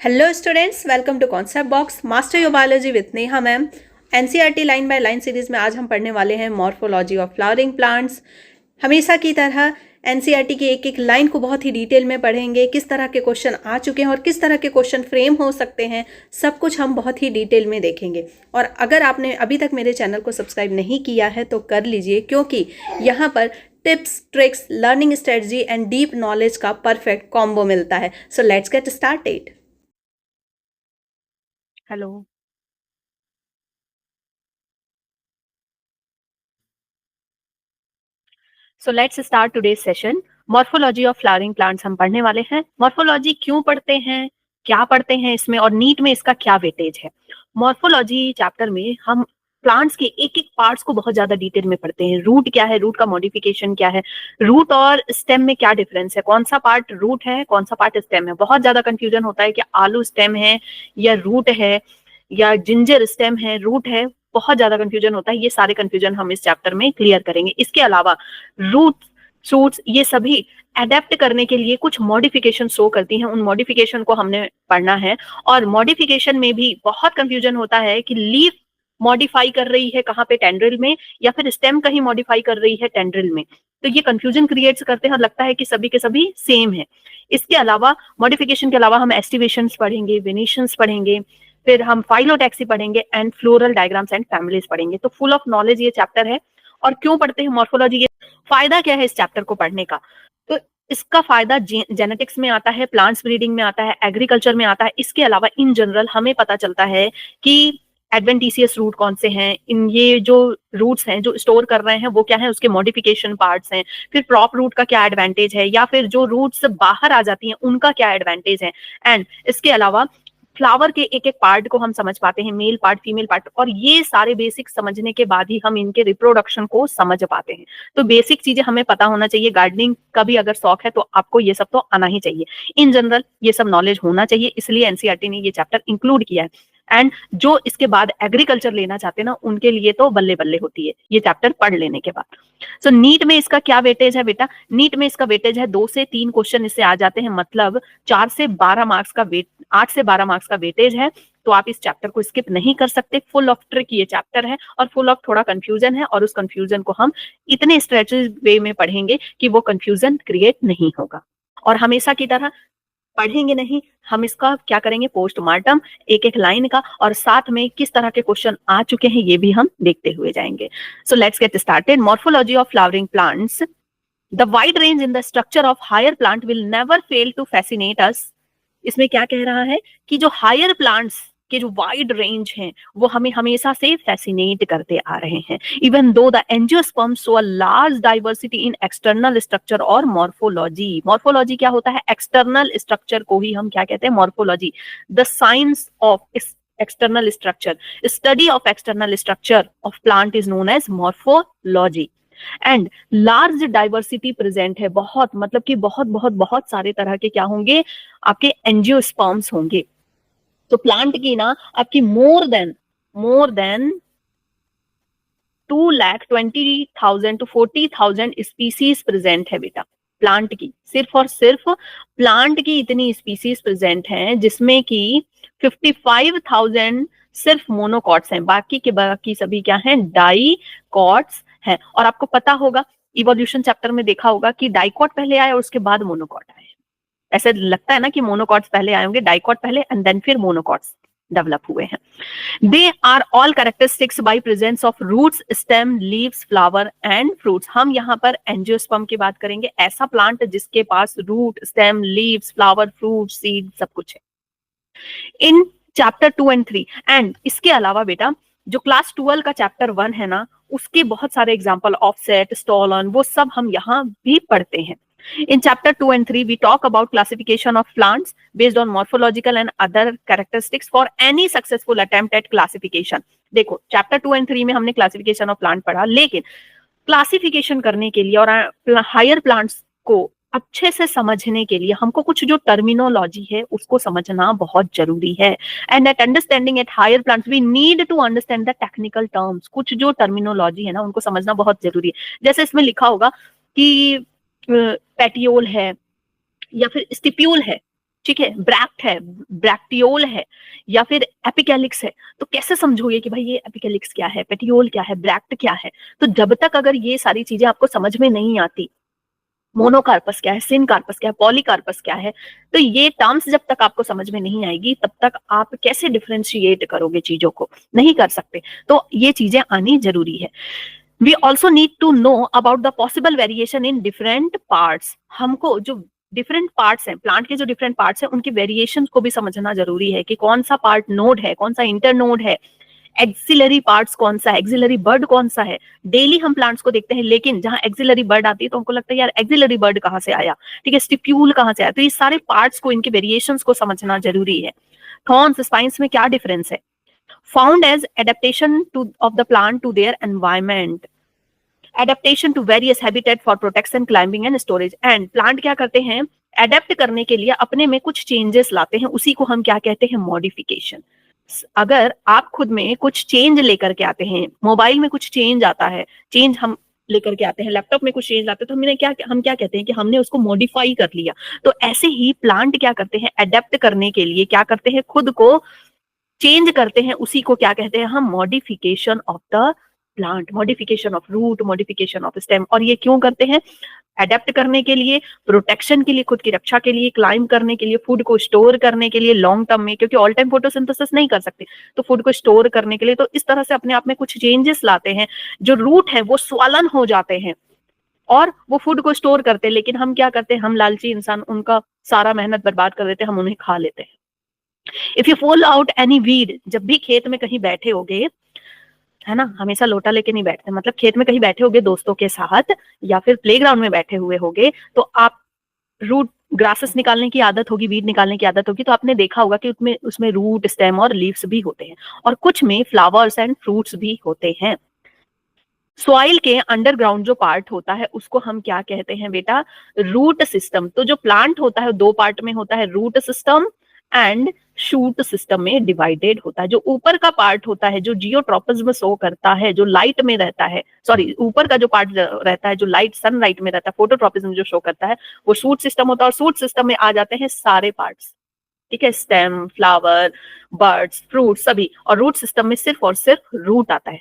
Hello students, welcome to Concept Box, Master Your Biology with Neha ma'am. NCERT line by line series में आज हम पढ़ने वाले हैं मॉर्फोलॉजी ऑफ फ्लावरिंग प्लांट्स। हमेशा की तरह एनसीईआरटी की एक एक लाइन को बहुत ही डिटेल में पढ़ेंगे, किस तरह के क्वेश्चन आ चुके हैं और किस तरह के क्वेश्चन फ्रेम हो सकते हैं, सब कुछ हम बहुत ही डिटेल में देखेंगे। और अगर आपने अभी तक मेरे चैनल को सब्सक्राइब नहीं किया है तो कर लीजिए, क्योंकि यहाँ पर tips, tricks, learning strategy and deep knowledge का परफेक्ट कॉम्बो मिलता है। सो let's get started. Hello. So let's start today's session. Morphology of flowering plants हम पढ़ने वाले हैं। मॉर्फोलॉजी क्यों पढ़ते हैं, क्या पढ़ते हैं इसमें, और नीट में इसका क्या वेटेज है। मॉर्फोलॉजी चैप्टर में हम प्लांट्स के एक एक पार्ट्स को बहुत ज्यादा डिटेल में पढ़ते हैं। रूट क्या है, रूट का मॉडिफिकेशन क्या है, रूट और स्टेम में क्या डिफरेंस है, कौन सा पार्ट रूट है, कौन सा पार्ट स्टेम है। बहुत ज्यादा कंफ्यूजन होता है कि आलू स्टेम है या रूट है, या जिंजर स्टेम है रूट है। बहुत ज्यादा कंफ्यूजन होता है। ये सारे कंफ्यूजन हम इस चैप्टर में क्लियर करेंगे। इसके अलावा रूट, शूट्स, ये सभी अडेप्ट करने के लिए कुछ मॉडिफिकेशन शो करती हैं, उन मॉडिफिकेशन को हमने पढ़ना है। और मॉडिफिकेशन में भी बहुत कंफ्यूजन होता है कि लीफ मॉडिफाई कर रही है कहाँ पे, टेंड्रिल में, या फिर स्टेम कहीं मॉडिफाई कर रही है टेंड्रिल में। तो ये कंफ्यूजन क्रिएट्स करते हैं और लगता है कि सभी के सभी सेम है। इसके अलावा मॉडिफिकेशन के अलावा हम एस्टिवेशंस पढ़ेंगे, वेनेशंस पढ़ेंगे, फिर हम फाइलोटैक्सी पढ़ेंगे and floral diagrams and families पढ़ेंगे। तो फुल ऑफ नॉलेज ये चैप्टर है। और क्यों पढ़ते हैं मॉर्फोलॉजी, ये फायदा क्या है इस चैप्टर को पढ़ने का। तो इसका फायदा जेनेटिक्स में आता है, प्लांट्स ब्रीडिंग में आता है, एग्रीकल्चर में आता है। इसके अलावा इन जनरल हमें पता चलता है कि एडवेंटिशियस रूट कौन से हैं, इन ये जो रूट्स हैं जो स्टोर कर रहे हैं वो क्या है, उसके मॉडिफिकेशन पार्ट्स हैं, फिर क्रॉप रूट का क्या एडवांटेज है, या फिर जो रूट्स बाहर आ जाती हैं उनका क्या एडवांटेज है। एंड इसके अलावा फ्लावर के एक एक पार्ट को हम समझ पाते हैं, मेल पार्ट, फीमेल पार्ट, और ये सारे बेसिक समझने के बाद ही हम इनके रिप्रोडक्शन को समझ पाते हैं। तो बेसिक चीजें हमें पता होना चाहिए। गार्डनिंग का भी अगर शौक है तो आपको ये सब तो आना ही चाहिए। इन जनरल ये सब नॉलेज होना चाहिए, इसलिए एनसीईआरटी ने ये चैप्टर इंक्लूड किया है। एंड जो इसके बाद एग्रीकल्चर लेना चाहते हैं ना, उनके लिए तो बल्ले बल्ले होती है ये चैप्टर पढ़ लेने के बाद। सो नीट में इसका क्या वेटेज है बेटा, नीट में इसका वेटेज है 2 से 3 क्वेश्चन इससे आ जाते हैं, मतलब 4 से 12 मार्क्स का वेट, 8 से 12 मार्क्स का वेटेज है। तो आप इस चैप्टर को स्किप नहीं कर सकते। फुल ऑफ ट्रिक ये चैप्टर है और फुल ऑफ थोड़ा कंफ्यूजन है, और उस कंफ्यूजन को हम इतने स्ट्रेटेजिक वे में पढ़ेंगे कि वो कंफ्यूजन क्रिएट नहीं होगा। और हमेशा की तरह पढ़ेंगे नहीं, हम इसका क्या करेंगे, पोस्टमार्टम एक एक लाइन का, और साथ में किस तरह के क्वेश्चन आ चुके हैं ये भी हम देखते हुए जाएंगे। So let's get started. Morphology of flowering plants. The wide range in the structure of higher plant will never fail to fascinate us. इसमें क्या कह रहा है कि जो हायर प्लांट्स के जो वाइड रेंज हैं वो हमें हमेशा से फैसिनेट करते आ रहे हैं। Even though the angiosperm show a large diversity in external structure और मॉर्फोलॉजी। मॉर्फोलॉजी क्या होता है, एक्सटर्नल स्ट्रक्चर को ही हम क्या कहते हैं, morphology. The science of external structure, study of external structure of plant is known as morphology. And large diversity present है, बहुत मतलब कि बहुत बहुत बहुत सारे तरह के क्या होंगे, आपके एंजियोस्पर्म्स होंगे। तो प्लांट की ना आपकी more than 2,20,000 to 40,000 species present है बेटा। प्लांट की सिर्फ और सिर्फ प्लांट की इतनी स्पीसीज प्रेजेंट हैं, जिसमें कि 55,000 सिर्फ मोनोकॉट्स हैं, बाकी के बाकी सभी क्या हैं, डाइकॉट्स हैं। और आपको पता होगा, इवोल्यूशन चैप्टर में देखा होगा कि डाइकॉट पहले आए और उसके बाद मोनोकॉट आए। ऐसे लगता है ना कि मोनोकॉट्स पहले आए होंगे, डाइकॉट पहले एंड देन फिर मोनोकॉट्स डेवलप हुए हैं। They are all characteristics by presence of roots, stem, leaves, flower and fruits. हम यहाँ पर एंजियोस्पर्म की बात करेंगे, ऐसा प्लांट जिसके पास root, stem, leaves, flower, fruit, seed सब कुछ है इन चैप्टर 2 एंड 3। एंड इसके अलावा बेटा जो क्लास 12 का चैप्टर 1 है ना, उसके बहुत सारे एग्जाम्पल, ऑफसेट, स्टॉलन, वो सब हम यहाँ भी पढ़ते हैं। In chapter 2 and 3, we talk about classification of plants based on morphological and other characteristics for any successful attempt at classification. देखो chapter 2 and 3 में हमने classification of plant पढ़ा, लेकिन classification करने के लिए और higher plants को अच्छे से समझने के लिए हमको कुछ जो टर्मिनोलॉजी है उसको समझना बहुत जरूरी है। And at understanding at higher plants we need to understand the technical terms. कुछ जो टर्मिनोलॉजी है ना उनको समझना बहुत जरूरी है। जैसे इसमें लिखा होगा कि पेटियोल है या फिर स्टिप्यूल है, ठीक है, ब्रैक्ट है, ब्रैक्टियोल है, या फिर एपिकैलिक्स है। तो कैसे समझोगे कि भाई ये एपिकैलिक्स क्या है, पेटियोल क्या है, ब्रैक्ट क्या है? तो जब तक अगर ये सारी चीजें आपको समझ में नहीं आती, मोनोकार्पस क्या है, सिनकार्पस क्या है, पॉलीकार्पस क्या है, तो ये टर्म्स जब तक आपको समझ में नहीं आएगी तब तक आप कैसे डिफरेंशिएट करोगे चीजों को? नहीं कर सकते। तो ये चीजें आनी जरूरी है। We also need to know about the possible variation in different parts. हमको जो डिफरेंट पार्ट्स हैं, प्लांट के जो डिफरेंट पार्ट्स हैं, उनके वेरिएशन को भी समझना जरूरी है कि कौन सा पार्ट नोड है, कौन सा इंटर नोड है, एक्सिलरी पार्ट्स कौन सा है, एक्सिलरी बर्ड कौन सा है। डेली हम प्लांट्स को देखते हैं, लेकिन जहां एक्सिलरी बर्ड आती है तो हमको लगता है यार एक्सिलरी बर्ड कहाँ से आया, ठीक है, स्टिप्यूल कहाँ से आया। तो ये सारे पार्ट्स को, इनके वेरिएशंस को समझना जरूरी है। थॉर्न्स, स्पाइन्स में क्या डिफरेंस है? Found as adaptation to of the plant to their environment, adaptation to various habitat for protection, climbing and storage. And plant क्या करते हैं, एडेप्ट करने के लिए अपने में कुछ चेंजेस लाते हैं, उसी को हम क्या कहते हैं, मॉडिफिकेशन। अगर आप खुद में कुछ चेंज लेकर के आते हैं, मोबाइल में कुछ चेंज आता है, चेंज हम लेकर के आते हैं, लैपटॉप में कुछ चेंज लाते हैं, तो हम क्या कहते हैं कि हमने उसको मॉडिफाई कर लिया। तो ऐसे ही प्लांट क्या करते हैं, एडेप्ट करने के लिए क्या करते हैं, खुद को चेंज करते हैं, उसी को क्या कहते हैं हम, modification of the plant, modification of root, modification of stem. और ये क्यों करते हैं? अडेप्ट करने के लिए, प्रोटेक्शन के लिए, खुद की रक्षा के लिए, क्लाइंब करने के लिए, फूड को स्टोर करने के लिए लॉन्ग टर्म में, क्योंकि ऑल टाइम फोटोसिंथेसिस नहीं कर सकते, तो फूड को स्टोर करने के लिए। तो इस तरह से अपने आप में कुछ चेंजेस लाते हैं। जो रूट है वो स्वलन हो जाते हैं और वो फूड को स्टोर करते हैं, लेकिन हम क्या करते हैं, हम लालची इंसान, उनका सारा मेहनत बर्बाद कर देते हैं, हम उन्हें खा लेते हैं। If you fall out any weed, जब भी खेत में कहीं बैठे होगे, है ना, हमेशा लोटा लेके नहीं बैठते, मतलब खेत में कहीं बैठे होगे दोस्तों के साथ या फिर प्लेग्राउंड में बैठे हुए होगे, तो आप रूट ग्रासेस निकालने की आदत होगी, वीड निकालने की आदत होगी, तो आपने देखा होगा कि उसमें रूट, स्टेम और लीव्स भी होते हैं, और कुछ में फ्लावर्स एंड फ्रूट्स भी होते हैं। सॉइल के अंडरग्राउंड जो पार्ट होता है उसको हम क्या कहते हैं बेटा, रूट सिस्टम। तो जो प्लांट होता है दो पार्ट में होता है, root system and shoot system में डिवाइडेड होता है। जो ऊपर का पार्ट होता है, जो जियोट्रोपिज्म शो करता है, जो लाइट में रहता है, सॉरी, ऊपर का जो पार्ट रहता है जो लाइट, सनलाइट में रहता है, फोटोट्रोपिज्म जो शो करता है, वो शूट सिस्टम होता है। और शूट सिस्टम में आ जाते हैं सारे पार्ट्स, ठीक है, स्टेम, फ्लावर, बर्ड्स, फ्रूट सभी। और रूट सिस्टम में सिर्फ और सिर्फ रूट आता है।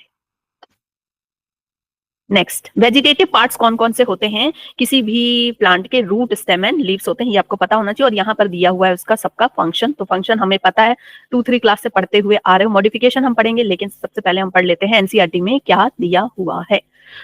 नेक्स्ट, वेजिटेटिव पार्ट्स कौन कौन से होते हैं किसी भी प्लांट के? रूट, स्टेम एंड लीव्स होते हैं, ये आपको पता होना चाहिए। और यहाँ पर दिया हुआ है उसका सबका फंक्शन, तो फंक्शन हमें पता है, 2-3 क्लास से पढ़ते हुए आ रहे हो। मॉडिफिकेशन हम पढ़ेंगे, लेकिन सबसे पहले हम पढ़ लेते हैं एनसीईआरटी में क्या दिया हुआ है।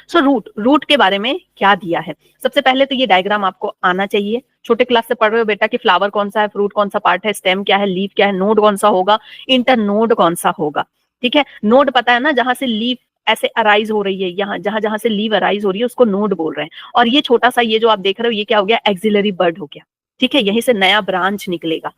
सो रूट के बारे में क्या दिया है, सबसे पहले तो ये डायग्राम आपको आना चाहिए। छोटे क्लास से पढ़ रहे हो बेटा कि फ्लावर कौन सा है, फ्रूट कौन सा पार्ट है, स्टेम क्या है, लीफ क्या है, नोड कौन सा होगा, इंटर नोड कौन सा होगा, ठीक है। नोड पता है ना, जहां से लीफ ऐसे अराइज हो रही है, यहाँ जहां जहां से लीव अराइज हो रही है उसको नोड बोल रहे हैं। और ये छोटा सा, ये जो आप देख रहे हो, ये क्या हो गया, एक्सिलरी बर्ड हो गया, ठीक है, यहीं से नया ब्रांच निकलेगा।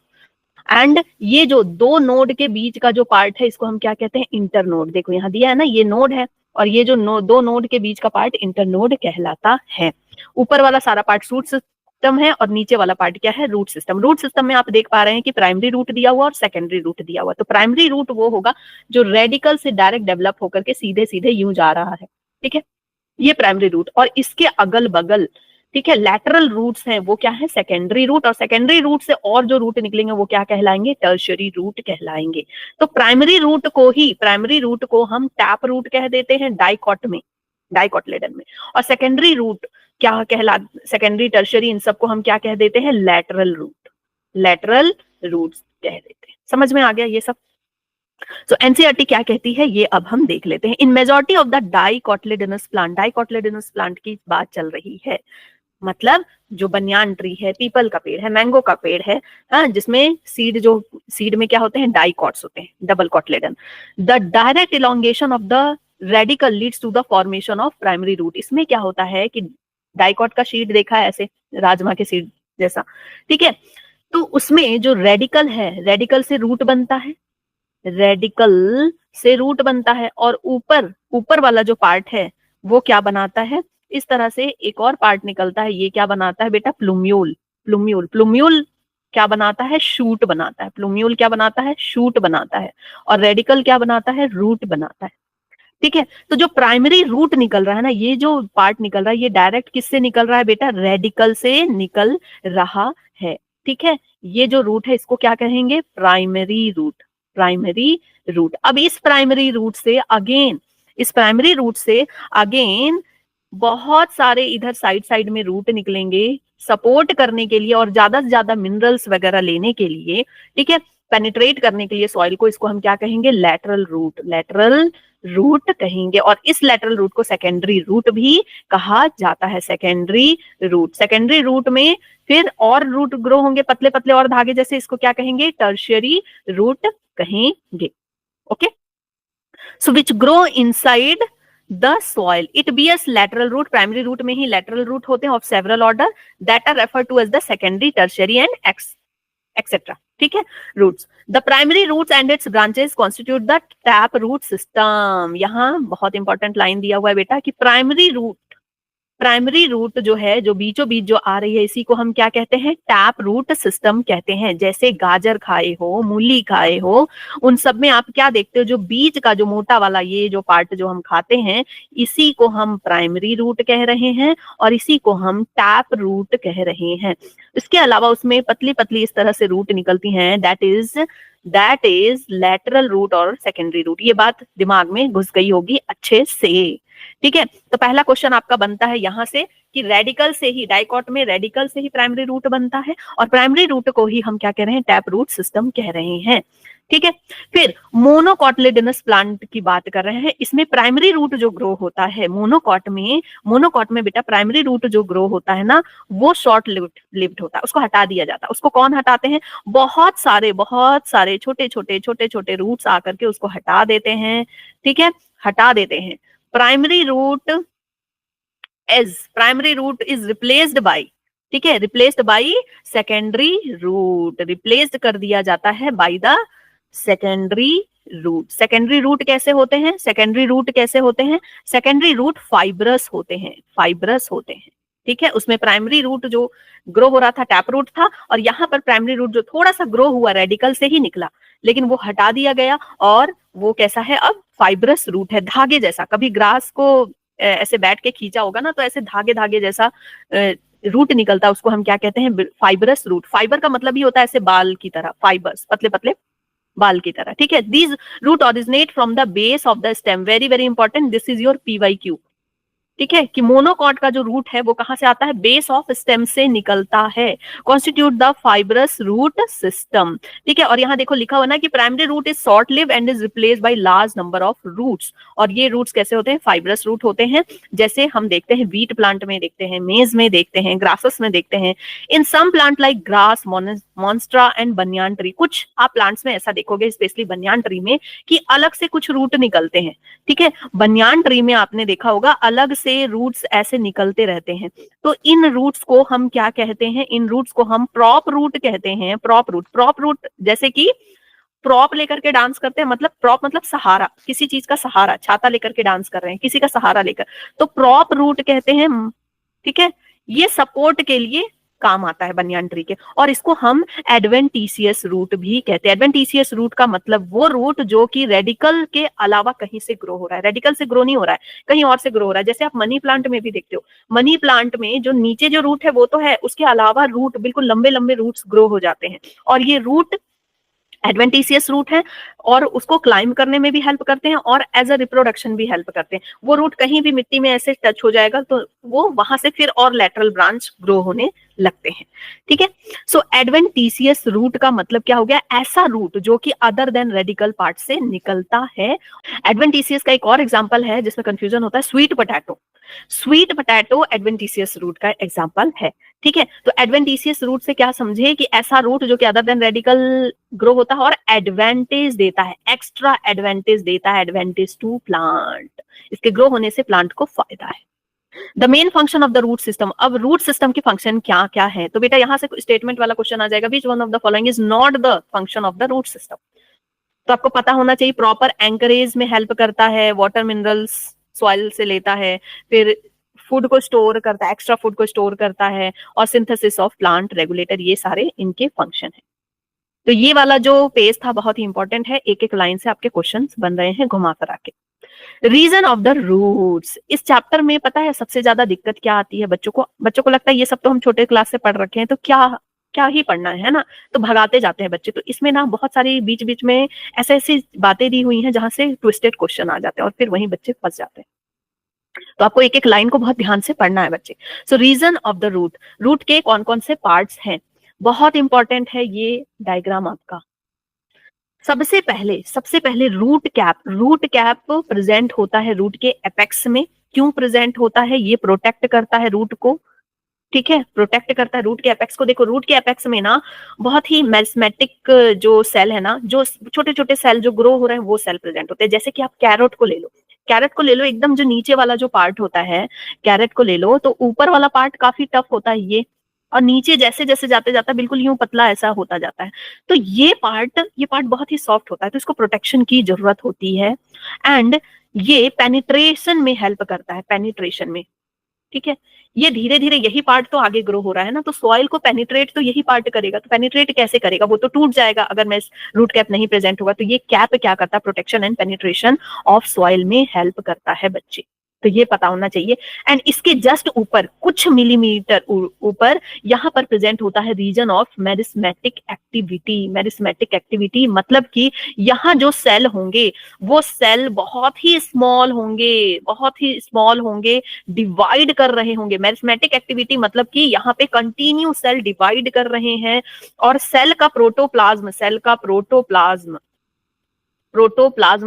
एंड ये जो दो नोड के बीच का जो पार्ट है, इसको हम क्या कहते हैं, इंटर नोड। देखो यहाँ दिया है ना, ये नोड है, और ये जो दो नोड के बीच का पार्ट इंटर नोड कहलाता है। ऊपर वाला सारा पार्ट शूट सिस्टम है और नीचे वाला पार्ट क्या है, रूट सिस्टम। रूट सिस्टम में आप देख पा रहे हैं कि प्राइमरी रूट दिया हुआ और सेकेंडरी रूट दिया हुआ। तो प्राइमरी रूट वो होगा जो रेडिकल से डायरेक्ट डेवलप होकर के सीधे सीधे यूं जा रहा है, ठीक है, ये प्राइमरी रूट। और इसके अगल बगल, ठीक है, लैटरल रूट्स हैं, वो क्या है, सेकेंडरी रूट। और सेकेंडरी रूट से और जो रूट निकलेंगे वो क्या कहलाएंगे, टर्शियरी रूट कहलाएंगे। तो प्राइमरी रूट को हम टैप रूट कह देते हैं डाइकॉट में, डाइकॉटलेडन में। और सेकेंडरी रूट क्या कहला, सेकेंडरी, टर्शियरी, इन सबको हम क्या कह देते हैं, लैटरल रूट, लैटरल रूट कह देते हैं। समझ में आ गया ये सब? सो एनसीईआरटी क्या कहती है ये अब हम देख लेते हैं। In majority of the dicotyledonous plant, dicotyledonous plant की बात चल रही है, मतलब जो बनियान ट्री है, पीपल का पेड़ है, मैंगो का पेड़ है, हाँ, जिसमें सीड में क्या होते हैं, डाइकॉट्स होते हैं, double cotyledon. The direct elongation of the radicle leads to the formation of primary root. इसमें क्या होता है कि डाइकॉट का सीड देखा है ऐसे राजमा के सीड जैसा, ठीक है, तो उसमें जो रेडिकल है, रेडिकल से रूट बनता है, रेडिकल से रूट बनता है। और ऊपर वाला जो पार्ट है वो क्या बनाता है, इस तरह से एक और पार्ट निकलता है, ये क्या बनाता है बेटा, प्लूम्यूल। प्लूम्यूल क्या बनाता है, शूट बनाता है। प्लूम्यूल क्या बनाता है, शूट बनाता है। और रेडिकल क्या बनाता है, रूट बनाता है, ठीक है। तो जो प्राइमरी रूट निकल रहा है ना, ये जो पार्ट निकल रहा है, ये डायरेक्ट किससे निकल रहा है बेटा, रेडिकल से निकल रहा है, ठीक है। ये जो रूट है इसको क्या कहेंगे? Primary root. Primary root. अब इस प्राइमरी रूट से अगेन बहुत सारे इधर साइड साइड में रूट निकलेंगे सपोर्ट करने के लिए और ज्यादा से ज्यादा मिनरल्स वगैरह लेने के लिए, ठीक है, पेनिट्रेट करने के लिए सॉइल को। इसको हम क्या कहेंगे? Lateral root. लेटरल रूट कहेंगे। और इस लेटरल रूट को सेकेंडरी रूट भी कहा जाता है। Secondary root. सेकेंडरी रूट में फिर और रूट ग्रो होंगे पतले पतले और धागे जैसे, इसको क्या कहेंगे? टर्शियरी रूट कहेंगे। Okay, so which grow inside the soil, it bears lateral root। Primary root में ही lateral root होते हैं of several order that are refer to as the secondary, tertiary and etcetera, ठीक है, roots. The primary roots and its branches constitute the tap root system. यहाँ बहुत important line दिया हुआ है बेटा कि प्राइमरी रूट जो है, जो बीचों बीच जो आ रही है, इसी को हम क्या कहते हैं? टैप रूट सिस्टम कहते हैं। जैसे गाजर खाए हो, मूली खाए हो, उन सब में आप क्या देखते हो? जो बीच का जो मोटा वाला ये जो पार्ट जो हम खाते हैं, इसी को हम प्राइमरी रूट कह रहे हैं और इसी को हम टैप रूट कह रहे हैं। इसके अलावा उसमें पतली पतली इस तरह से रूट निकलती हैं, दैट इज लेटरल रूट और सेकेंडरी रूट। ये बात दिमाग में घुस गई होगी अच्छे से, ठीक है। तो पहला क्वेश्चन आपका बनता है यहां से कि रेडिकल से ही, डाइकॉट में रेडिकल से ही प्राइमरी रूट बनता है और प्राइमरी रूट को ही हम क्या कह रहे हैं? टैप रूट सिस्टम कह रहे हैं, ठीक है। फिर मोनोकॉटिलेडोनस प्लांट की बात कर रहे हैं। इसमें प्राइमरी रूट जो ग्रो होता है मोनोकॉट में बेटा प्राइमरी रूट जो ग्रो होता है ना, वो शॉर्ट लिव्ड होता है, उसको हटा दिया जाता है। उसको कौन हटाते हैं? बहुत सारे छोटे छोटे रूट्स आकर के उसको हटा देते हैं, ठीक है, हटा देते हैं। Primary root is replaced by, ठीक है, replaced by secondary root. Replaced कर दिया जाता है by the secondary root. Secondary root कैसे होते हैं? सेकेंडरी रूट फाइब्रस होते हैं, ठीक है। उसमें प्राइमरी रूट जो ग्रो हो रहा था टैप रूट था और यहाँ पर प्राइमरी रूट जो थोड़ा सा ग्रो हुआ रेडिकल से ही निकला, लेकिन वो हटा दिया गया और वो कैसा है? अब फाइब्रस रूट है, धागे जैसा। कभी ग्रास को ऐसे बैठ के खींचा होगा ना, तो ऐसे धागे जैसा रूट निकलता है, उसको हम क्या कहते हैं? Fibrous root. फाइबर का मतलब ही होता है ऐसे बाल की तरह, फाइबर्स, पतले पतले बाल की तरह, ठीक है। These root originate from the base of the stem. Very very important, this is your PYQ, ठीक है, कि मोनोकॉट का जो रूट है वो कहां से आता है? बेस ऑफ स्टेम से निकलता है। Constitute the fibrous root system, ठीक है। और यहाँ देखो लिखा हुआ ना कि primary root is short live and is replaced by large number of roots. और ये रूट्स कैसे होते हैं? फाइब्रस रूट होते हैं, जैसे हम देखते हैं व्हीट प्लांट में देखते हैं, मेज में देखते हैं, ग्रासेस में देखते हैं। In some plant like grass, monstera and banyan tree, कुछ आप प्लांट्स में ऐसा देखोगे, स्पेशली बनियान ट्री में, कि अलग से कुछ रूट निकलते हैं, ठीक है। बनियान ट्री में आपने देखा होगा अलग से रूट्स ऐसे निकलते रहते हैं। तो इन रूट्स को हम क्या कहते हैं? इन रूट्स को हम प्रॉप रूट कहते हैं। प्रॉप रूट जैसे कि प्रॉप लेकर के डांस करते हैं, मतलब प्रॉप मतलब सहारा, किसी चीज का सहारा, छाता लेकर के डांस कर रहे हैं, किसी का सहारा लेकर, तो प्रॉप रूट कहते हैं, ठीक है। ये सपोर्ट के लिए काम आता है बनियान ट्री के। और इसको हम एडवेंटिशियस रूट भी कहते हैं। एडवेंटिशियस रूट का मतलब वो रूट जो कि रेडिकल के अलावा कहीं से ग्रो हो रहा है, रेडिकल से ग्रो नहीं हो रहा है, कहीं और से ग्रो हो रहा है। जैसे आप मनी प्लांट में भी देखते हो, मनी प्लांट में जो नीचे जो रूट है वो तो है, उसके अलावा रूट बिल्कुल लंबे लंबे रूट्स ग्रो हो जाते हैं और ये रूट एडवेंटिशियस रूट है और उसको क्लाइम करने में भी हेल्प करते हैं और एज अ रिप्रोडक्शन भी हेल्प करते हैं। वो रूट कहीं भी मिट्टी में ऐसे टच हो जाएगा तो वो वहां से फिर और लेटरल ब्रांच ग्रो होने लगते हैं, ठीक है। सो एडवेंटिशियस रूट का मतलब क्या हो गया? ऐसा रूट जो कि अदर देन रेडिकल पार्ट से निकलता है। एडवेंटिशियस का एक और एग्जांपल है जिसमें कंफ्यूजन होता है, स्वीट पोटैटो एडवेंटिशियस रूट का एग्जांपल है, ठीक है। तो एडवेंटिशियस रूट से क्या समझे कि ऐसा रूट जो कि अदर देन रेडिकल ग्रो होता है और एडवांटेज देता है, एक्स्ट्रा एडवांटेज देता है, एडवांटेज टू प्लांट। इसके ग्रो होने से प्लांट को फायदा है। The main function of the root system. अब रूट सिस्टम के फंक्शन क्या क्या है? तो बेटा यहां से स्टेटमेंट वाला क्वेश्चन आ जाएगा, which one of the following is not the function of the root system. तो आपको पता होना चाहिए, प्रॉपर एंकरेज में हेल्प करता है, वाटर मिनरल्स सॉइल से लेता है, फिर फूड को स्टोर करता है, एक्स्ट्रा फूड को स्टोर करता है, और सिंथेसिस ऑफ प्लांट रेगुलेटर, ये सारे इनके फंक्शन है। तो ये वाला जो पेज था बहुत ही इंपॉर्टेंट है, एक एक लाइन से आपके क्वेश्चंस बन रहे हैं घुमा कर आके। रीजन ऑफ द रूट्स, इस चैप्टर में पता है सबसे ज्यादा दिक्कत क्या आती है बच्चों को लगता है ये सब तो हम छोटे क्लास से पढ़ रखे हैं, तो क्या क्या ही पढ़ना है ना, तो भगाते जाते हैं बच्चे। तो इसमें ना बहुत सारी बीच बीच में ऐसे ऐसी बातें दी हुई हैं जहां से ट्विस्टेड क्वेश्चन आ जाते हैं और फिर वहीं बच्चे फंस जाते हैं। तो आपको एक एक लाइन को बहुत ध्यान से पढ़ना है बच्चे। So region of the root, root के कौन कौन से पार्ट्स हैं, बहुत इंपॉर्टेंट है ये डायग्राम आपका। सबसे पहले रूट कैप प्रेजेंट होता है रूट के एपेक्स में। क्यों प्रेजेंट होता है, ये प्रोटेक्ट करता है रूट को, ठीक है, प्रोटेक्ट करता है रूट के एपेक्स को। देखो रूट के एपेक्स में ना बहुत ही मेरिस्मेटिक जो सेल है ना, जो छोटे छोटे सेल जो ग्रो हो रहे हैं वो सेल प्रेजेंट होते हैं। जैसे कि आप कैरेट को ले लो, कैरेट को ले लो, एकदम जो नीचे वाला जो पार्ट होता है कैरेट को ले लो, तो ऊपर वाला पार्ट काफी टफ होता है ये, और नीचे जैसे जैसे जाते जाता बिल्कुल यूं पतला ऐसा होता जाता है। तो ये पार्ट बहुत ही सॉफ्ट होता है, तो इसको प्रोटेक्शन की जरूरत होती है। एंड ये पेनिट्रेशन में हेल्प करता है, पेनिट्रेशन में, ठीक है। ये धीरे धीरे यही पार्ट तो आगे ग्रो हो रहा है ना, तो सॉइल को पेनिट्रेट तो यही पार्ट करेगा। तो पेनिट्रेट कैसे करेगा, वो तो टूट जाएगा अगर मैं रूट कैप नहीं प्रेजेंट होगा। तो ये कैप क्या करता है, protection and penetration of soil में हेल्प करता है बच्चे, तो ये पता होना चाहिए। एंड इसके जस्ट ऊपर कुछ मिलीमीटर ऊपर यहाँ पर प्रेजेंट होता है region of meristematic activity. Meristematic activity मतलब कि यहाँ जो सेल होंगे वो सेल बहुत ही स्मॉल होंगे, डिवाइड कर रहे होंगे। मेरिस्मेटिक एक्टिविटी मतलब कि यहाँ पे कंटिन्यू सेल डिवाइड कर रहे हैं, और सेल का प्रोटोप्लाज्म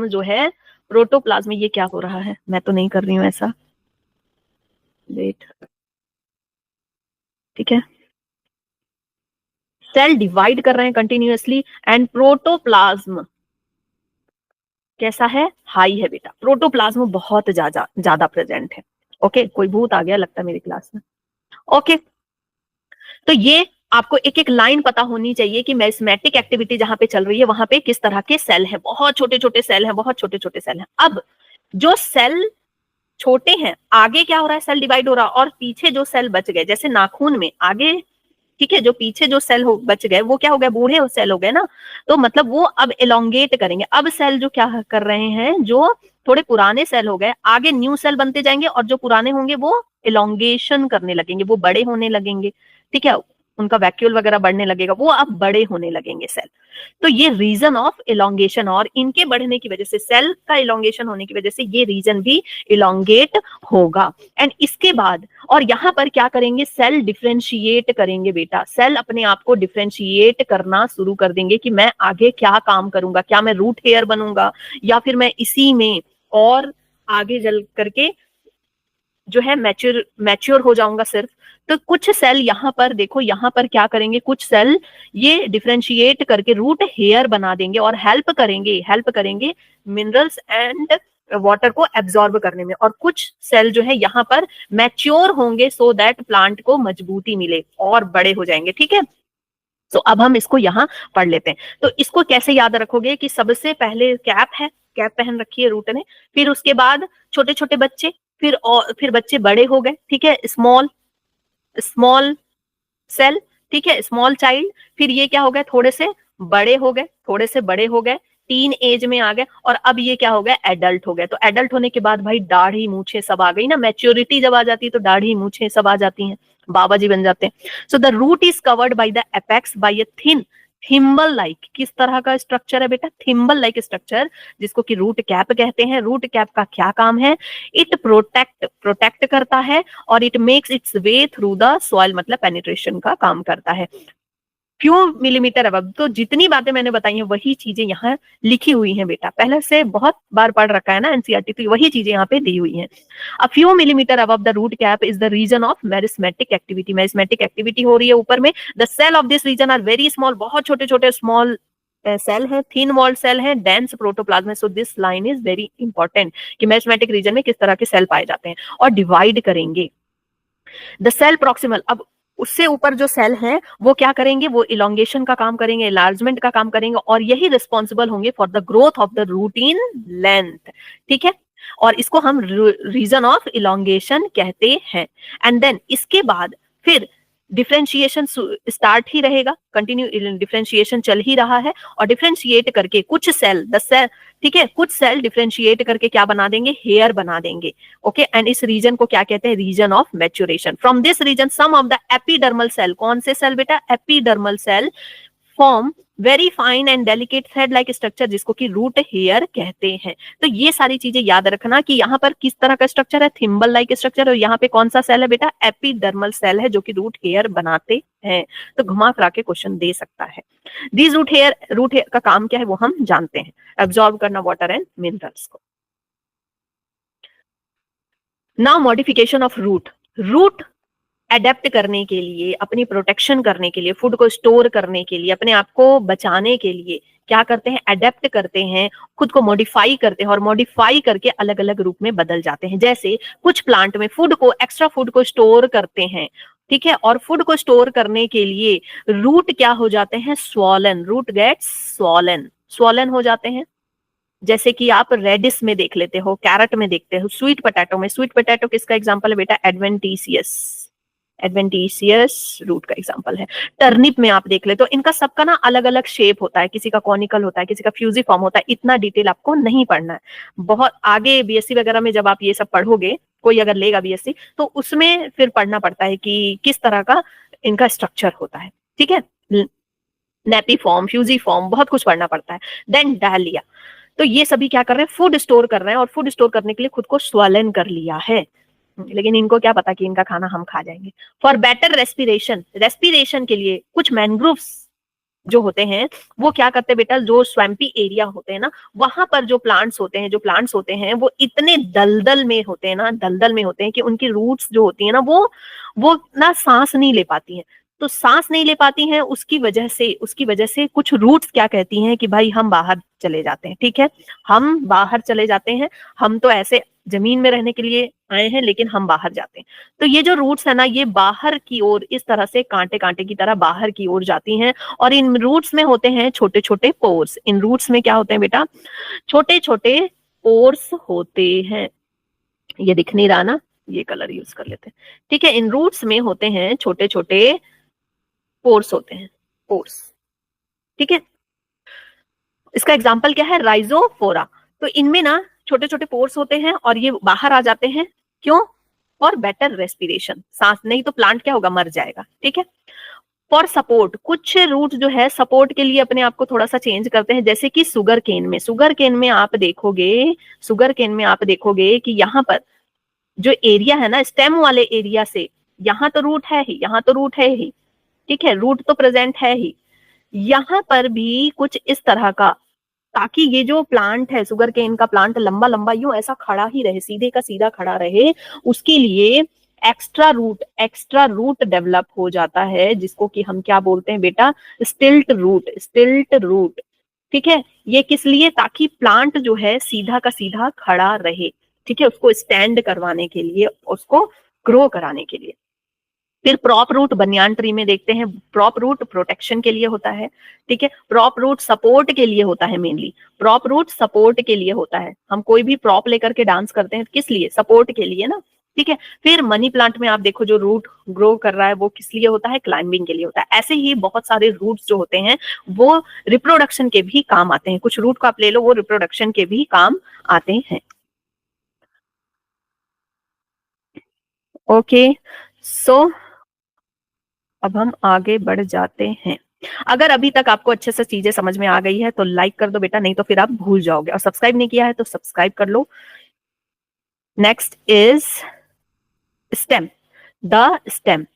जो है, प्रोटोप्लाज्म में ये क्या हो रहा है, मैं तो नहीं कर रही हूं ऐसा, वेट, ठीक है, सेल डिवाइड कर रहे हैं कंटिन्यूअसली। एंड प्रोटोप्लाज्म कैसा है, हाई है बेटा, प्रोटोप्लाज्म बहुत ज्यादा प्रेजेंट है। ओके, कोई भूत आ गया लगता है मेरी क्लास में। ओके, तो ये आपको एक एक लाइन पता होनी चाहिए कि मेरिस्मेटिक एक्टिविटी जहां पे चल रही है वहां पे किस तरह के सेल है, बहुत छोटे छोटे सेल हैं। अब जो सेल छोटे हैं, आगे क्या हो रहा है, सेल डिवाइड हो रहा है, और पीछे जो सेल बच गए, जैसे नाखून में आगे, ठीक है, जो पीछे जो सेल बच गए वो क्या हो गए, बूढ़े सेल हो गए ना, तो मतलब वो अब एलोंगेट करेंगे। अब सेल जो क्या कर रहे हैं, जो थोड़े पुराने सेल हो गए, आगे न्यू सेल बनते जाएंगे, और जो पुराने होंगे वो एलोंगेशन करने लगेंगे, वो बड़े होने लगेंगे, ठीक है, उनका वैक्यूल वगैरह बढ़ने लगेगा, वो अब बड़े होने लगेंगे सेल। तो ये रीजन ऑफ इलोंगेशन, और इनके बढ़ने की वजह से, सेल का इलोंगेशन होने की वजह से ये रीजन भी इलोंगेट होगा। एंड इसके बाद, और यहाँ पर क्या करेंगे, सेल डिफरेंशिएट करेंगे बेटा, सेल अपने आप को डिफरेंशिएट करना शुरू कर देंगे कि मैं आगे क्या काम करूंगा, क्या मैं रूट हेयर बनूंगा, या फिर मैं इसी में और आगे चल करके जो है मैच्योर हो जाऊंगा सिर्फ। तो कुछ सेल यहाँ पर देखो, यहाँ पर क्या करेंगे, कुछ सेल ये डिफरेंशिएट करके रूट हेयर बना देंगे और हेल्प करेंगे मिनरल्स एंड वाटर को एब्जॉर्ब करने में, और कुछ सेल जो है यहाँ पर मैच्योर होंगे सो दैट प्लांट को मजबूती मिले और बड़े हो जाएंगे, ठीक है। तो अब हम इसको यहाँ पढ़ लेते हैं। तो इसको कैसे याद रखोगे कि सबसे पहले कैप है, कैप पहन रखी है रूट ने, फिर उसके बाद छोटे छोटे बच्चे, फिर बच्चे बड़े हो गए, ठीक है, स्मॉल सेल, ठीक है, स्मॉल चाइल्ड, फिर ये क्या हो गए, थोड़े से बड़े हो गए, टीन एज में आ गए, और अब ये क्या हो गया, एडल्ट हो गए। तो एडल्ट होने के बाद भाई दाढ़ी मूछे सब आ गई ना, मैच्योरिटी जब आ जाती है तो दाढ़ी मूछे सब आ जाती हैं, बाबा जी बन जाते हैं। So the root is covered by the apex by a thin thimble like, किस तरह का स्ट्रक्चर है बेटा, थिम्बल लाइक स्ट्रक्चर, जिसको कि रूट कैप कहते हैं। रूट कैप का क्या काम है, इट प्रोटेक्ट करता है, और it makes it's way through the soil, मतलब पेनिट्रेशन का काम करता है। फ्यू मिलीमीटर अबव, तो जितनी बातें मैंने बताई हैं वही चीजें यहाँ लिखी हुई हैं बेटा, पहले से बहुत बार पढ़ रखा है ना एनसीईआरटी, तो वही चीजें यहाँ पे दी हुई हैं। A few millimetre above the root cap is the region of meristematic activity, meristematic activity हो रही है ऊपर में। The cell of this region are very small, बहुत छोटे छोटे स्मॉल सेल है, थिन वॉल्ड सेल है, dense protoplasm. So this line is very important कि मेरिस्मेटिक रीजन में किस तरह के सेल पाए जाते हैं, और डिवाइड करेंगे। द सेल प्रॉक्सिमल, अब उससे ऊपर जो सेल है वो क्या करेंगे, वो इलोंगेशन का काम करेंगे, एलार्जमेंट का काम करेंगे, और यही रिस्पॉन्सिबल होंगे for the growth of the root in length, ठीक है, और इसको हम रीजन ऑफ इलोंगेशन कहते हैं। एंड देन इसके बाद फिर डिफरेंशिएशन स्टार्ट ही रहेगा, कंटिन्यू डिफरेंशिएशन चल ही रहा है, और डिफरेंशिएट करके कुछ सेल 10 सेल, ठीक है, कुछ सेल डिफरेंशिएट करके क्या बना देंगे, हेयर बना देंगे। ओके, एंड इस रीजन को क्या कहते हैं, region of maturation. From this region some of the epidermal cell, कौन से सेल बेटा, epidermal cell form very fine and delicate thread like structure, जिसको कि रूट हेयर कहते हैं। तो ये सारी चीजें याद रखना कि यहाँ पर किस तरह का स्ट्रक्चर है, थिम्बल लाइक स्ट्रक्चर, और यहाँ पे कौन सा सेल है बेटा, एपिडर्मल सेल है, जो कि रूट हेयर बनाते हैं। तो घुमा फिरा के क्वेश्चन दे सकता है। दिस रूट हेयर का काम क्या है वो हम जानते हैं, एब्जॉर्ब करना वाटर एंड मिनरल्स को। Now modification of root adapt करने के लिए, अपनी प्रोटेक्शन करने के लिए, फूड को स्टोर करने के लिए, अपने आप को बचाने के लिए क्या करते हैं, अडेप्ट करते हैं, खुद को मॉडिफाई करते हैं, और मॉडिफाई करके अलग अलग रूप में बदल जाते हैं। जैसे कुछ प्लांट में फूड को, एक्स्ट्रा फूड को स्टोर करते हैं, ठीक है, और फूड को स्टोर करने के लिए रूट क्या हो जाते हैं, स्वॉलन, रूट गेट्स स्वॉलन हो जाते हैं। जैसे कि आप रेडिस में देख लेते हो, कैरेट में देखते हो, स्वीट पोटैटो में, स्वीट पोटैटो किसका एग्जांपल है बेटा, एडवेंटिशियस रूट का एग्जांपल है। टर्निप में आप देख ले तो इनका सबका ना अलग अलग शेप होता है, किसी का कॉनिकल होता है, किसी का फ्यूजिफॉर्म होता है। इतना डिटेल आपको नहीं पढ़ना है, बहुत आगे बीएससी वगैरह में जब आप ये सब पढ़ोगे, कोई अगर लेगा बीएससी तो उसमें फिर पढ़ना पड़ता है कि किस तरह का इनका स्ट्रक्चर होता है, ठीक है, नेपीफॉर्म, फ्यूजिफॉर्म, बहुत कुछ पढ़ना पड़ता है। देन डालिया, तो ये सभी क्या कर रहे हैं, फूड स्टोर कर रहे हैं, और फूड स्टोर करने के लिए खुद को स्वलन कर लिया है, लेकिन इनको क्या पता कि इनका खाना हम खा जाएंगे। फॉर बेटर रेस्पिरेशन के लिए कुछ मैनग्रोव्स जो होते हैं वो क्या करते हैं बेटा, जो स्वैम्पी एरिया होते हैं ना, वहां पर जो प्लांट्स होते हैं वो इतने दलदल में होते हैं कि उनकी रूट्स जो होती है ना वो ना सांस नहीं ले पाती हैं। तो सांस नहीं ले पाती हैं, उसकी वजह से कुछ रूट्स क्या कहती हैं कि भाई हम बाहर चले जाते हैं, ठीक है, हम बाहर चले जाते हैं, हम तो ऐसे जमीन में रहने के लिए आए हैं लेकिन हम बाहर जाते हैं। तो ये जो रूट्स है ना, ये बाहर की ओर इस तरह से कांटे कांटे की तरह बाहर की ओर जाती हैं, और इन रूट्स में होते हैं छोटे छोटे पोर्स। इन रूट्स में क्या होते हैं बेटा, छोटे छोटे पोर्स होते हैं। ये दिख नहीं रहा ना, ये कलर यूज कर लेते हैं, ठीक है। इन रूट्स में होते हैं छोटे छोटे पोर्स होते हैं, पोर्स, ठीक है। इसका एग्जाम्पल क्या है, राइजोफोरा। तो इनमें ना छोटे छोटे पोर्स होते हैं और ये बाहर आ जाते हैं, क्यों, फॉर बेटर रेस्पिरेशन, सांस, नहीं तो प्लांट क्या होगा, मर जाएगा, ठीक है। फॉर सपोर्ट, कुछ रूट जो है सपोर्ट के लिए अपने आप को थोड़ा सा चेंज करते हैं, जैसे कि शुगर केन में आप देखोगे कि यहाँ पर जो एरिया है ना, स्टेम वाले एरिया से यहाँ तो रूट है ही, ठीक है, रूट तो प्रेजेंट है ही, यहाँ पर भी कुछ इस तरह का, ताकि ये जो प्लांट है, शुगर केन का प्लांट लंबा लंबा यूं ऐसा खड़ा ही रहे, सीधे का सीधा खड़ा रहे, उसके लिए एक्स्ट्रा रूट डेवलप हो जाता है, जिसको कि हम क्या बोलते हैं बेटा, स्टिल्ट रूट, ठीक है। ये किस लिए, ताकि प्लांट जो है सीधा का सीधा खड़ा रहे, ठीक है, उसको स्टैंड करवाने के लिए, उसको ग्रो कराने के लिए। फिर प्रॉप रूट बनियान ट्री में देखते हैं, प्रॉप रूट प्रोटेक्शन के लिए होता है, ठीक है, प्रॉप रूट सपोर्ट के लिए होता है, मेनली प्रॉप रूट सपोर्ट के लिए होता है। हम कोई भी प्रॉप लेकर के डांस करते हैं, किस लिए, सपोर्ट के लिए ना, ठीक है। फिर मनी प्लांट में आप देखो जो रूट ग्रो कर रहा है वो किस लिए होता है, क्लाइंबिंग के लिए होता है। ऐसे ही बहुत सारे रूट्स जो होते हैं वो रिप्रोडक्शन के भी काम आते हैं, कुछ रूट को आप ले लो, वो रिप्रोडक्शन के भी काम आते हैं। ओके, सो अब हम आगे बढ़ जाते हैं। अगर अभी तक आपको अच्छे से चीजें समझ में आ गई है तो लाइक कर दो बेटा, नहीं तो फिर आप भूल जाओगे, और सब्सक्राइब नहीं किया है तो सब्सक्राइब कर लो। Next is stem, the stem.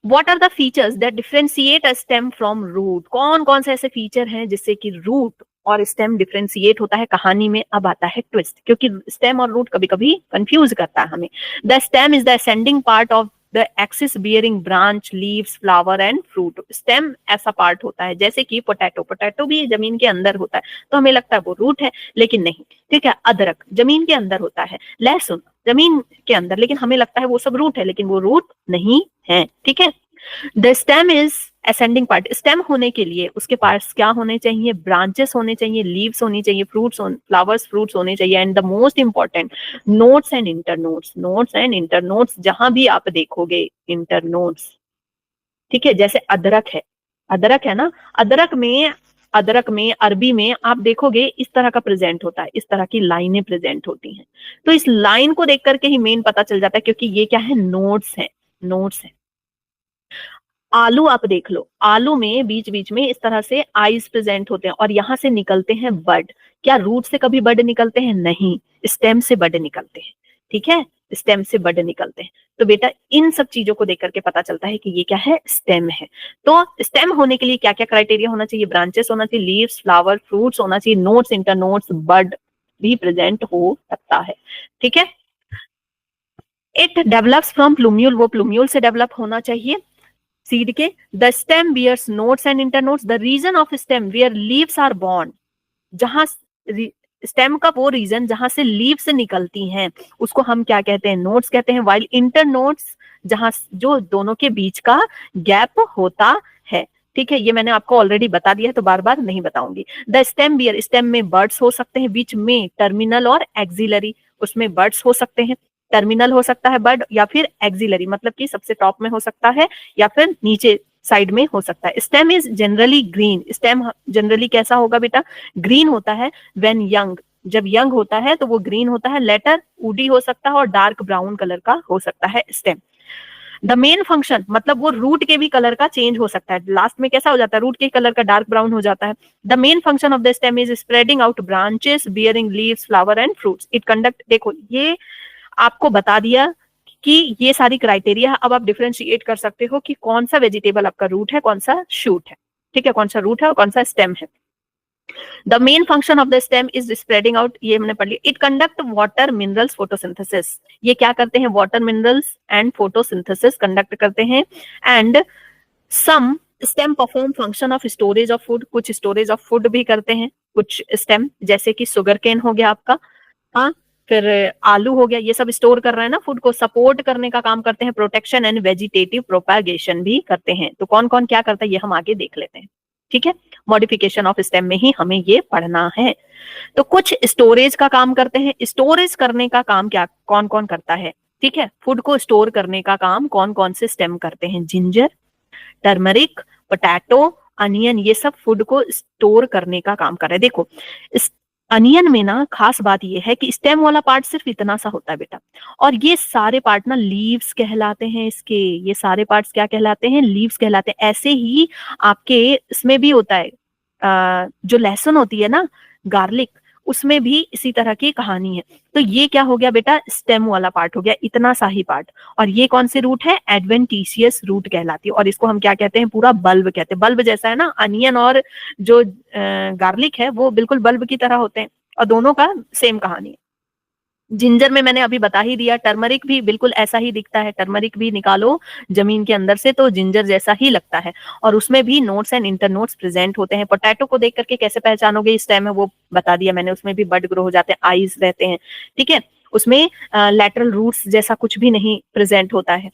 What are the features that differentiate a stem from root? कौन कौन से ऐसे फीचर हैं जिससे कि रूट और स्टेम डिफरेंशिएट होता है। कहानी में अब आता है ट्विस्ट, क्योंकि स्टेम और रूट कभी कभी कंफ्यूज करता है हमें। The stem is the ascending part of the axis bearing branch, leaves, flower and fruit. Stem ऐसा पार्ट होता है, जैसे कि पोटैटो भी जमीन के अंदर होता है, तो हमें लगता है वो रूट है, लेकिन नहीं, ठीक है। अदरक जमीन के अंदर होता है, लहसुन जमीन के अंदर, लेकिन हमें लगता है वो सब रूट है, लेकिन वो रूट नहीं है, ठीक है। The stem is ascending part. Stem होने के लिए उसके पार्ट्स क्या होने चाहिए, ब्रांचेस होने चाहिए, लीव्स होनी चाहिए, फ्लावर्स, फ्रूट्स होने चाहिए, and the most important notes and इंटरनोट्स। जहां भी आप देखोगे इंटरनोट्स, ठीक है, जैसे अदरक है ना, अदरक में अरबी में आप देखोगे इस तरह का प्रेजेंट होता है, इस तरह की लाइनें प्रेजेंट होती हैं। तो इस लाइन को देख करके ही मेन पता चल जाता है, क्योंकि ये क्या है, नोट्स है। आलू आप देख लो, आलू में बीच बीच में इस तरह से आईज प्रेजेंट होते हैं और यहां से निकलते हैं बड। क्या रूट से कभी बड निकलते हैं? नहीं, स्टेम से बड निकलते हैं। ठीक है, स्टेम से बड निकलते हैं। तो बेटा इन सब चीजों को देख करके पता चलता है कि ये क्या है, स्टेम है। तो स्टेम होने के लिए क्या क्या क्राइटेरिया होना चाहिए? ब्रांचेस होना चाहिए, लीव्स, फ्लावर, फ्रूट्स होना चाहिए, नोट्स, इंटरनोट्स, बड भी प्रेजेंट हो सकता है। ठीक है, इट डेवलप्स फ्रॉम प्लूम्यूल, वो प्लूम्यूल से डेवलप होना चाहिए सीड के। The stem bears nodes and internodes, the region of stem where leaves are born, जहां स्टेम का वो रीजन जहां से लीव्स निकलती हैं उसको हम क्या कहते हैं, नोट्स कहते हैं। वाइल इंटरनोट्स, जहां जो दोनों के बीच का गैप होता है। ठीक है, ये मैंने आपको ऑलरेडी बता दिया है तो बार बार नहीं बताऊंगी। द स्टेम बियर, स्टेम में बर्ड्स हो सकते हैं, बीच में टर्मिनल और एक्सिलरी, उसमें बर्ड्स हो सकते हैं। टर्मिनल हो सकता है बर्ड, या फिर एक्सिलरी मतलब कि सबसे टॉप में हो सकता है, या फिर नीचे साइड में हो सकता है। Stem is generally green, stem generally कैसा होगा बेटा, ग्रीन होता है। व्हेन यंग, जब यंग होता है तो वो ग्रीन होता है। लेटर वुडी हो सकता है और डार्क ब्राउन कलर का हो सकता है स्टेम। द मेन फंक्शन मतलब वो रूट के भी कलर का चेंज हो सकता है, लास्ट में कैसा हो जाता है, रूट के कलर का डार्क ब्राउन हो जाता है। The main function of the stem is spreading out branches bearing leaves, flower and fruits. It conduct, देखो ये आपको बता दिया कि ये सारी क्राइटेरिया। अब आप डिफरेंशिएट कर सकते हो कि कौन सा वेजिटेबल आपका रूट है, कौन सा शूट है। ठीक है, कौन सा रूट है और कौन सा स्टेम है। The main function of the stem is spreading out, ये हमने पढ़ लिया। It conduct water minerals photosynthesis, ये क्या करते हैं, water minerals and photosynthesis conduct करते हैं। And some stem perform function of storage of food, कुछ स्टोरेज ऑफ फूड भी करते हैं कुछ स्टेम, जैसे कि शुगर केन हो गया आपका, हाँ, फिर आलू हो गया, ये सब स्टोर कर रहे हैं ना, फूड को सपोर्ट करने का काम करते हैं। प्रोटेक्शन एंड वेजिटेटिव प्रोपागेशन भी करते हैं। तो कौन कौन क्या करता है ये हम आगे देख लेते हैं। ठीक है, मॉडिफिकेशन ऑफ स्टेम में ही हमें ये पढ़ना है। तो कुछ स्टोरेज का काम करते हैं। स्टोरेज करने का काम क्या कौन कौन करता है? ठीक है, फूड को स्टोर करने का काम कौन कौन से स्टेम करते हैं? जिंजर, टर्मरिक, पोटैटो, अनियन, ये सब फूड को स्टोर करने का काम कर रहे हैं। देखो इस अनियन में ना खास बात ये है कि स्टेम वाला पार्ट सिर्फ इतना सा होता है बेटा, और ये सारे पार्ट ना लीव्स कहलाते हैं इसके। ये सारे पार्ट्स क्या कहलाते हैं? लीव्स कहलाते हैं। ऐसे ही आपके इसमें भी होता है, जो लहसुन होती है ना, गार्लिक, उसमें भी इसी तरह की कहानी है। तो ये क्या हो गया बेटा, स्टेम वाला पार्ट हो गया, इतना सा ही पार्ट। और ये कौन से रूट है? एडवेंटिशियस रूट कहलाती है। और इसको हम क्या कहते हैं? पूरा बल्ब कहते हैं। बल्ब जैसा है ना, अनियन और जो गार्लिक है वो बिल्कुल बल्ब की तरह होते हैं, और दोनों का सेम कहानी है। जिंजर में मैंने अभी बता ही दिया, टर्मरिक भी बिल्कुल ऐसा ही दिखता है। टर्मरिक भी निकालो जमीन के अंदर से तो जिंजर जैसा ही लगता है, और उसमें भी नोट्स एंड इंटरनोट्स प्रेजेंट होते हैं। पोटैटो को देख करके कैसे पहचानोगे स्टेम है, वो बता दिया मैंने। उसमें भी बड ग्रो हो जाते हैं, आईज रहते हैं। ठीक है, उसमें लैटरल रूट्स जैसा कुछ भी नहीं प्रेजेंट होता है।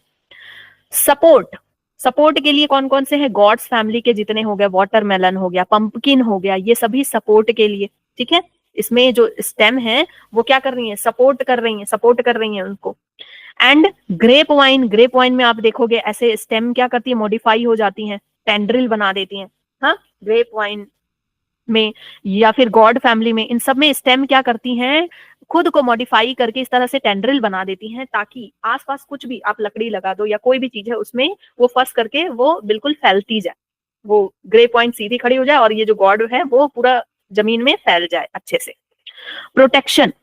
सपोर्ट, सपोर्ट के लिए कौन कौन से हैं? गॉड्स फैमिली के जितने हो गए, वाटरमेलन हो गया, पंपकिन हो गया, ये सभी सपोर्ट के लिए। ठीक है, इसमें जो स्टेम है वो क्या कर रही है? सपोर्ट कर रही है, सपोर्ट कर रही है उनको। And grapevine, grapevine में आप देखोगे ऐसे स्टेम क्या करती है? मॉडिफाई हो जाती हैं, टेंड्रिल बना देती हैं। हाँ, ग्रेप वाइन में या फिर गॉड फैमिली में, इन सब में स्टेम क्या करती हैं? खुद को मॉडिफाई करके इस तरह से टेंड्रिल बना देती हैं, ताकि आसपास कुछ भी आप लकड़ी लगा दो या कोई भी चीज है उसमें वो फंस करके वो बिल्कुल फैलती जाए, वो ग्रे पॉइंट सीधी खड़ी हो जाए और ये जो गॉड है वो पूरा जमीन में फैल जाए अच्छे से। प्रोटेक्शन,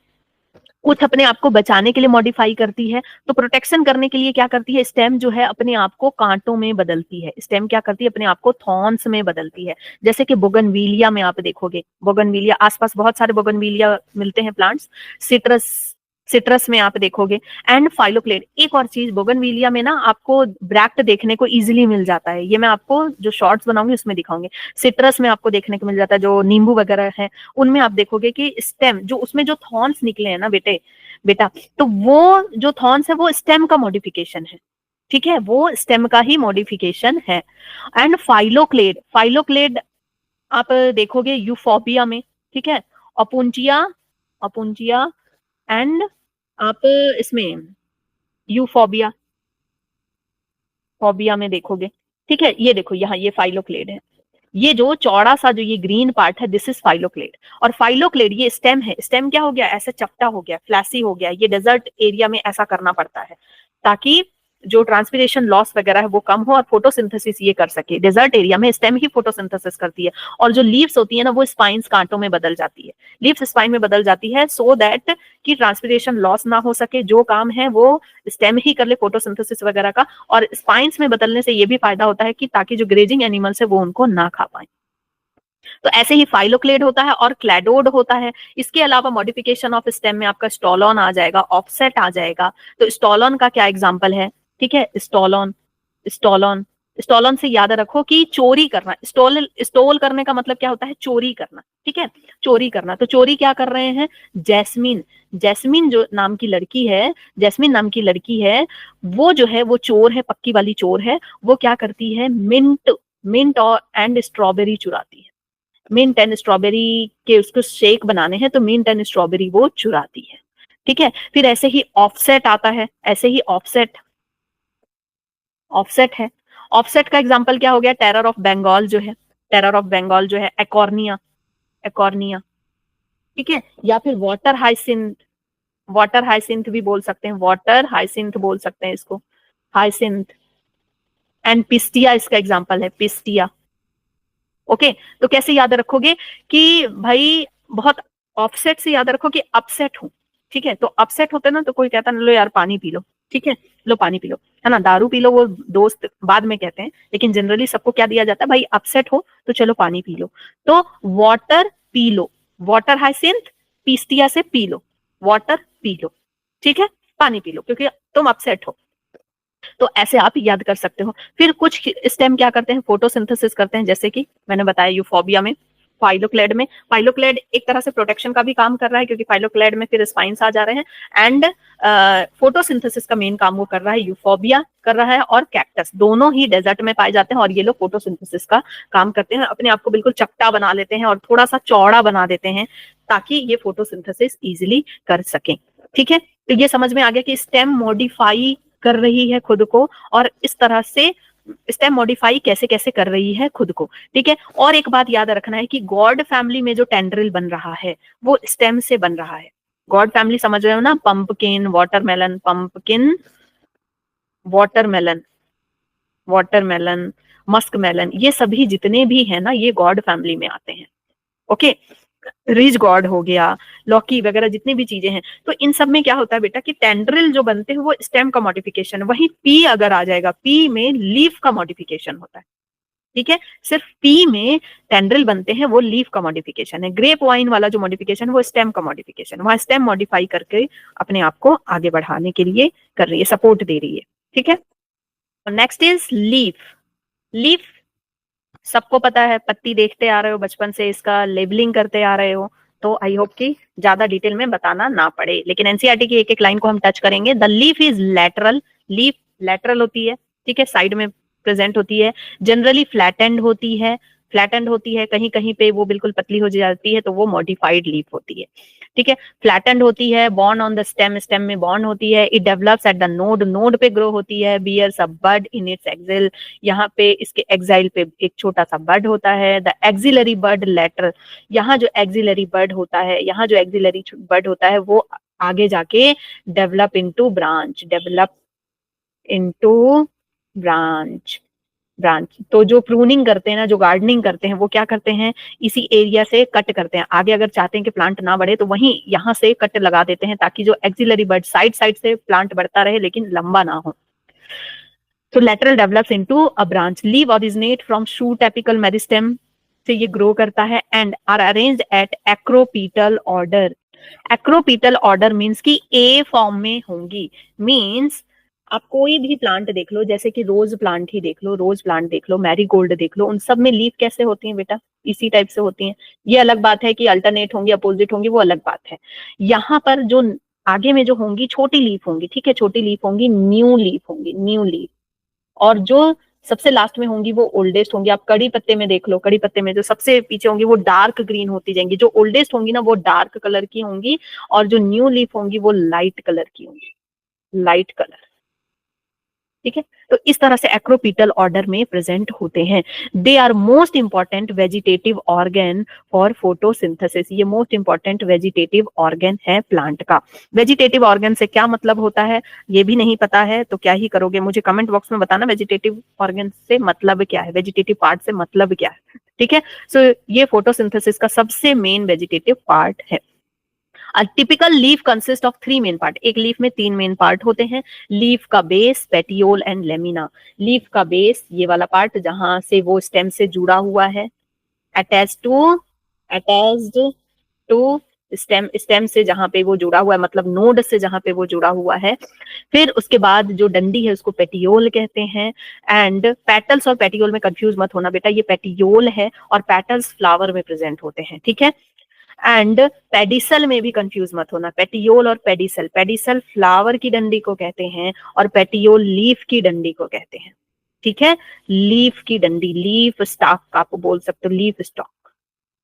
कुछ अपने आप को बचाने के लिए मॉडिफाई करती है। तो प्रोटेक्शन करने के लिए क्या करती है? स्टेम जो है अपने आप को कांटों में बदलती है। स्टेम क्या करती है? अपने आप को थॉर्न्स में बदलती है। जैसे कि बोगनविलिया में आप देखोगे, बोगनविलिया आसपास बहुत सारे बोगनविलिया मिलते हैं प्लांट्स। सिट्रस, सिट्रस में आप देखोगे। एंड फाइलोक्लेड, एक और चीज, बोगनविलिया में ना आपको ब्रैक्ट देखने को इजिली मिल जाता है, ये मैं आपको जो शॉर्ट्स बनाऊंगी उसमें दिखाऊंगी। सिट्रस में आपको देखने को मिल जाता है, जो नींबू वगैरह है उनमें आप देखोगे कि स्टेम जो उसमें जो थॉर्न्स निकले हैं ना बेटा, तो वो जो थॉर्न्स है वो स्टेम का मॉडिफिकेशन है। ठीक है, वो स्टेम का ही मॉडिफिकेशन है। एंड फाइलोक्लेड, फाइलोक्लेड आप देखोगे यूफोबिया में। ठीक है, अपुंचिया, अपुंचिया एंड आप इसमें यूफोबिया, फोबिया में देखोगे। ठीक है, ये देखो यहाँ ये फाइलोक्लेड है, ये जो चौड़ा सा जो ये ग्रीन पार्ट है दिस इज फाइलोक्लेड। और फाइलोक्लेड ये स्टेम है, स्टेम क्या हो गया, ऐसे चपटा हो गया, फ्लैसी हो गया। ये डेजर्ट एरिया में ऐसा करना पड़ता है ताकि जो ट्रांसपिरेशन लॉस वगैरह है वो कम हो और फोटोसिंथेसिस ये कर सके। डेजर्ट एरिया में स्टेम ही फोटोसिंथेसिस करती है और जो लीव्स होती है ना वो स्पाइन्स कांटों में बदल जाती है, लीव्स स्पाइन में बदल जाती है सो दैट कि ट्रांसपिरेशन लॉस ना हो सके। जो काम है वो स्टेम ही कर ले फोटोसिंथेसिस वगैरह का। और स्पाइन्स में बदलने से ये भी फायदा होता है कि ताकि जो ग्रेजिंग एनिमल्स है वो उनको ना खा पाए। तो ऐसे ही फाइलोक्लेड होता है और क्लैडोड होता है। इसके अलावा मॉडिफिकेशन ऑफ स्टेम में आपका स्टॉलॉन आ जाएगा, ऑफसेट आ जाएगा। तो स्टॉलॉन का क्या एग्जांपल है, ठीक है, स्टॉलॉन, स्टॉलॉन, स्टॉलॉन से याद रखो कि चोरी करना, स्टोल करने का मतलब क्या होता है, चोरी करना, ठीक है, चोरी करना। तो चोरी क्या कर रहे हैं, जैस्मीन, जैस्मीन जो नाम की लड़की है, जैस्मीन नाम की लड़की है, वो जो है वो चोर है, पक्की वाली चोर है। वो क्या करती है, मिंट, मिंट और एंड स्ट्रॉबेरी चुराती है। मिंट एंड स्ट्रॉबेरी के उसको शेक बनाने हैं तो मिंट एंड स्ट्रॉबेरी वो चुराती है, ठीक है। फिर ऐसे ही ऑफसेट आता है, ऐसे ही ऑफसेट, ऑफसेट है। ऑफसेट का एग्जांपल क्या हो गया, टेरर ऑफ बंगाल जो है, टेरर ऑफ बंगाल जो है, एकॉर्निया, एकॉर्निया, ठीक है। या फिर वाटर हाइसिंथ, वाटर हाइसिंथ भी बोल सकते हैं, वाटर हाइसिंथ बोल सकते हैं इसको, हाइसिंथ। एंड पिस्टिया इसका एग्जांपल है, पिस्टिया। ओके, तो कैसे याद रखोगे कि भाई बहुत ऑफसेट से याद रखो कि अपसेट हूं, ठीक है। तो अपसेट होते ना तो कोई कहता ना लो यार पानी पी लो, ठीक है, लो पानी पी लो, है ना, दारू पी लो वो दोस्त बाद में कहते हैं, लेकिन जनरली सबको क्या दिया जाता है, भाई अपसेट हो तो चलो पानी पी लो। तो water P low, water hyacinth, पीस्टिया से P low, water P low, ठीक है, पानी पी लो क्योंकि तुम अपसेट हो। तो ऐसे आप याद कर सकते हो। फिर कुछ स्टेम क्या करते हैं, फोटोसिंथेसिस करते हैं, जैसे कि मैंने बताया यूफोबिया में, फाइलोक्लेड में। फाइलोक्लेड एक तरह से प्रोटेक्शन का भी काम कर रहा है क्योंकि फाइलोक्लेड में फिर स्पाइन्स आ जा रहे हैं। एंड फोटोसिंथेसिस का मेन काम वो कर रहा है, यूफोबिया कर रहा है, और कैक्टस दोनों ही डेजर्ट में पाए जाते हैं और ये लोग फोटोसिंथेसिस का काम करते हैं, अपने आप को बिल्कुल चपटा बना लेते हैं और थोड़ा सा चौड़ा बना देते हैं ताकि ये फोटोसिंथेसिस इजिली कर सकें, ठीक है। तो ये समझ में आ गया कि स्टेम मॉडिफाई कर रही है खुद को और इस तरह से स्टेम मॉडिफाई कैसे कैसे कर रही है खुद को, ठीक है। और एक बात याद रखना है कि गॉड फैमिली में जो टेंड्रिल बन रहा है वो स्टेम से बन रहा है। गॉड फैमिली समझ रहे हो ना, pumpkin, watermelon, pumpkin, watermelon, watermelon, muskmelon, ये सभी जितने भी है ना ये गॉड फैमिली में आते हैं, ओके। रिज गॉड हो गया, लॉकी वगैरह जितनी भी चीजें हैं, तो इन सब में क्या होता है बेटा कि टेंड्रिल जो बनते हैं वो स्टेम का मॉडिफिकेशन है। वहीं पी अगर आ जाएगा, पी में लीफ का मॉडिफिकेशन होता है, ठीक है। सिर्फ पी में टेंड्रिल बनते हैं वो लीफ का मॉडिफिकेशन है। ग्रेप वाइन वाला जो मॉडिफिकेशन वो स्टेम का मॉडिफिकेशन, वहां स्टेम मॉडिफाई करके अपने आप को आगे बढ़ाने के लिए कर रही है, सपोर्ट दे रही है, ठीक है। Next is leaf. लीफ सबको पता है, पत्ती देखते आ रहे हो बचपन से, इसका लेबलिंग करते आ रहे हो, तो आई होप कि ज्यादा डिटेल में बताना ना पड़े, लेकिन एनसीईआरटी की एक एक लाइन को हम टच करेंगे। The leaf is lateral, leaf lateral होती है, ठीक है, साइड में प्रेजेंट होती है, जनरली फ्लैटेंड होती है, फ्लैटेंड होती है, कहीं कहीं पे वो बिल्कुल पतली हो जाती है तो वो मॉडिफाइड लीफ होती है, ठीक है। फ्लैटेंड होती है, born on the stem, stem में बॉर्न होती है, it develops at the node, node पे ग्रो होती है, bears a bud in its axil, यहाँ पे इसके एक्साइल पे एक छोटा सा बड होता है। द एक्सिलरी बड लेटर, यहाँ जो एक्सिलरी बड होता है, यहाँ जो एक्सिलरी बड होता है वो आगे जाके develop into branch, develop into branch, branch. तो जो प्रूनिंग करते हैं ना, जो गार्डनिंग करते हैं वो क्या करते हैं, इसी एरिया से कट करते हैं आगे, अगर चाहते हैं कि प्लांट ना बढ़े तो वहीं यहाँ से कट लगा देते हैं ताकि जो एक्सिलरी बड साइड साइड से प्लांट बढ़ता रहे लेकिन लंबा ना हो। तो lateral develops into a branch. Leaf originate from shoot apical meristem से ये ग्रो करता है and are arranged at acropetal order. Acropetal order means कि A फॉर्म में होंगी, means आप कोई भी प्लांट देख लो, जैसे कि रोज प्लांट ही देख लो, रोज प्लांट देख लो, मैरीगोल्ड देख लो, उन सब में लीफ कैसे होती हैं बेटा, इसी टाइप से होती हैं। ये अलग बात है कि अल्टरनेट होंगी, अपोजिट होंगी, वो अलग बात है। यहाँ पर जो आगे में जो होंगी छोटी लीफ होंगी, ठीक है, छोटी लीफ होंगी, न्यू लीफ होंगी, न्यू लीफ। और जो सबसे लास्ट में होंगी वो ओल्डेस्ट होंगी। आप कड़ी पत्ते में देख लो, कड़ी पत्ते में जो सबसे पीछे होंगी वो डार्क ग्रीन होती जाएंगी, जो ओल्डेस्ट होंगी ना वो डार्क कलर की होंगी, और जो न्यू लीफ होंगी वो लाइट कलर की होंगी, लाइट कलर, ठीक है। तो इस तरह से एक्रोपीटल ऑर्डर में प्रेजेंट होते हैं। They are most important vegetative organ for photosynthesis. ये मोस्ट इंपॉर्टेंट वेजिटेटिव ऑर्गन है प्लांट का। वेजिटेटिव ऑर्गन से क्या मतलब होता है ये भी नहीं पता है तो क्या ही करोगे, मुझे कमेंट बॉक्स में बताना वेजिटेटिव ऑर्गन से मतलब क्या है, वेजिटेटिव पार्ट से मतलब क्या है। ठीक है, सो ये फोटोसिंथेसिस का सबसे मेन वेजिटेटिव पार्ट है। A typical leaf consists of 3 main part. एक लीफ में 3 मेन पार्ट होते हैं, लीफ का base, petiole and lamina. Leaf का बेस ये वाला पार्ट जहां से वो स्टेम से जुड़ा हुआ है, अटैच्ड टू स्टेम से जहां पे वो जुड़ा हुआ है, मतलब नोड से जहां पे वो जुड़ा हुआ है। फिर उसके बाद जो डंडी है उसको पेटियोल कहते हैं। एंड पेटल्स और पेटियोल में कंफ्यूज मत होना बेटा, ये पेटियोल है और पेटल्स फ्लावर में प्रेजेंट होते हैं। ठीक है, एंड पेडिसल में भी कंफ्यूज मत होना, पेटियोल और पेडिसल। पेडिसल फ्लावर की डंडी को कहते हैं और पेटियोल लीफ की डंडी को कहते हैं। ठीक है, लीफ की डंडी, लीफ स्टॉक आप बोल सकते हो, लीफ स्टॉक,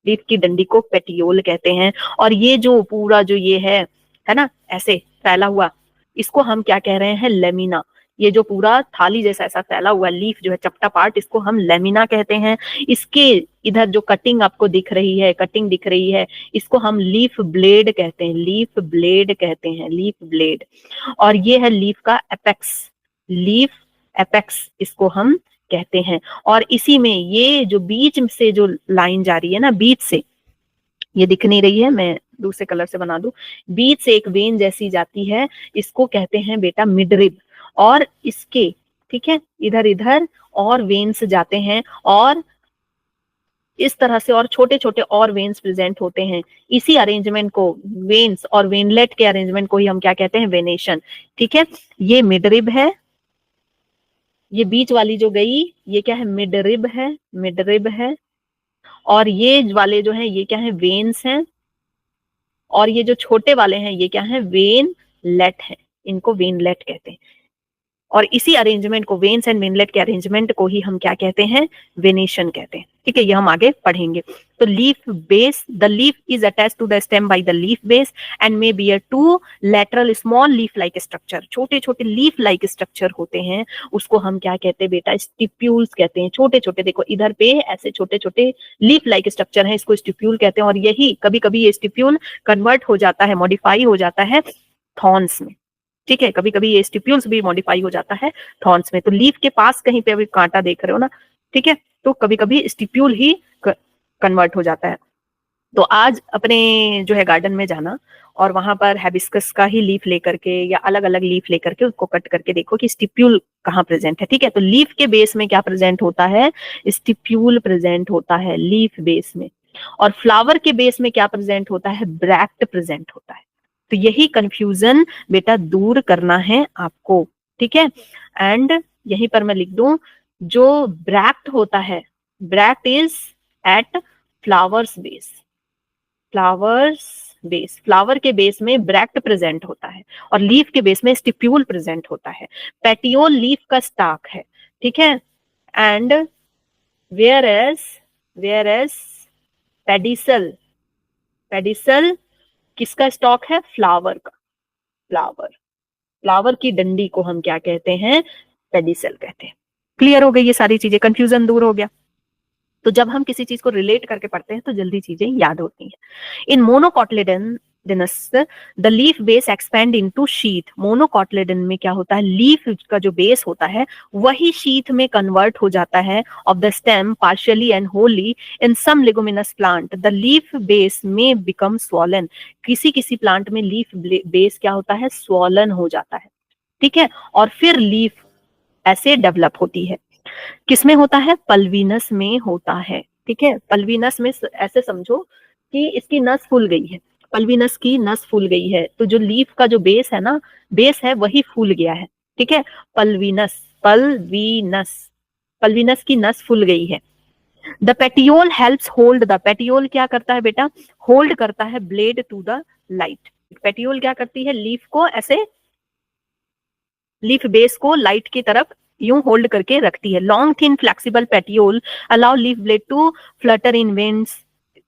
लीफ की डंडी को पेटियोल कहते हैं। और ये जो पूरा जो ये है ना, ऐसे फैला हुआ, इसको हम क्या कह रहे हैं, लेमिना। ये जो पूरा थाली जैसा ऐसा फैला हुआ लीफ जो है, चपटा पार्ट, इसको हम लेमिना कहते हैं। इसके इधर जो कटिंग आपको दिख रही है, कटिंग दिख रही है, इसको हम लीफ ब्लेड कहते हैं, लीफ ब्लेड कहते हैं, लीफ ब्लेड। और ये है लीफ का एपेक्स, लीफ एपेक्स इसको हम कहते हैं। और इसी में ये जो बीच से जो लाइन जा रही है ना, बीच से, ये दिख नहीं रही है, मैं दूसरे कलर से बना दूं, बीच से एक वेन जैसी जाती है, इसको कहते हैं बेटा मिडरिब। और इसके, ठीक है, इधर इधर और वेन्स जाते हैं और इस तरह से और छोटे छोटे और वेन्स प्रेजेंट होते हैं। इसी अरेंजमेंट को, वेन्स और वेनलेट के अरेंजमेंट को ही हम क्या कहते हैं, वेनेशन। ठीक है, ये मिडरिब है, ये बीच वाली जो गई ये क्या है, मिडरिब है, मिडरिब है। और ये वाले जो है ये क्या है, वेन्स हैं। और ये जो छोटे वाले हैं ये क्या है, वेन लेट है, इनको वेनलेट कहते हैं। और इसी अरेंजमेंट को, वेन्स एंड वेनलेट के अरेंजमेंट को ही हम क्या कहते हैं, वेनेशन कहते हैं। ठीक है, ये हम आगे पढ़ेंगे। तो leaf base, the leaf is attached to the stem by the leaf base and may bear two lateral small leaf like structure. छोटे छोटे लीफ लाइक स्ट्रक्चर होते हैं, उसको हम क्या कहते हैं बेटा, स्टिप्यूल्स कहते हैं। छोटे छोटे, देखो इधर पे ऐसे छोटे छोटे लीफ लाइक स्ट्रक्चर है, इसको स्टिप्यूल कहते हैं। और यही कभी कभी ये स्टिप्यूल कन्वर्ट हो जाता है, मॉडिफाई हो जाता है थॉर्न्स में। ठीक है, कभी कभी ये स्टिप्यूल्स भी मॉडिफाई हो जाता है थॉर्न्स में। तो लीफ के पास कहीं पे अभी कांटा देख रहे हो ना, ठीक है, तो कभी कभी स्टिप्यूल ही कन्वर्ट हो जाता है। तो आज अपने जो है गार्डन में जाना और वहां पर हैबिस्कस का ही लीफ लेकर के या अलग अलग लीफ लेकर के उसको कट करके देखो कि स्टिप्यूल कहाँ प्रेजेंट है। ठीक है, तो लीफ के बेस में क्या प्रेजेंट होता है, स्टिप्यूल प्रेजेंट होता है लीफ बेस में। और फ्लावर के बेस में क्या प्रेजेंट होता है, ब्रैक्ट प्रेजेंट होता है। तो यही कंफ्यूजन बेटा दूर करना है आपको। ठीक है, एंड यहीं पर मैं लिख दूं, जो ब्रैक्ट होता है, bract is at flowers base, flowers base, flower के बेस में ब्रैक्ट प्रेजेंट होता है और लीफ के बेस में स्टिप्यूल प्रेजेंट होता है। पेटियोल लीफ का स्टाक है। ठीक है, and whereas pedicel, pedicel किसका स्टॉक है, फ्लावर का, फ्लावर, फ्लावर की डंडी को हम क्या कहते हैं, पेडिसल कहते हैं। क्लियर हो गई ये सारी चीजें, कंफ्यूजन दूर हो गया। तो जब हम किसी चीज को रिलेट करके पढ़ते हैं तो जल्दी चीजें याद होती हैं। In monocotyledonous the leaf base expand into sheath. Monocotyledon में क्या होता है, लीफ का जो बेस होता है वही शीथ में कन्वर्ट हो जाता है of the stem partially and wholly. In some leguminous plant the leaf base में बिकम स्वॉलन। किसी किसी प्लांट में लीफ बेस क्या होता है, स्वॉलन हो जाता है। ठीक है, और फिर लीफ ऐसे डेवलप होती है। किसमें होता है, पल्वीनस में होता है। ठीक है, पल्वीनस में ऐसे समझो कि इसकी नस फूल गई है, पल्वीनस की नस फूल गई है, तो जो लीफ का जो बेस है ना, बेस है वही फूल गया है। ठीक है, पल्वीनस, पल्वीनस, पल्वीनस की नस फूल गई है। The petiole helps hold, the petiole क्या करता है बेटा, होल्ड करता है ब्लेड टू द लाइट। पेटियोल क्या करती है, लीफ को ऐसे, लीफ बेस को लाइट की तरफ यूं होल्ड करके रखती है। Long thin flexible petiole allow leaf blade to flutter in winds.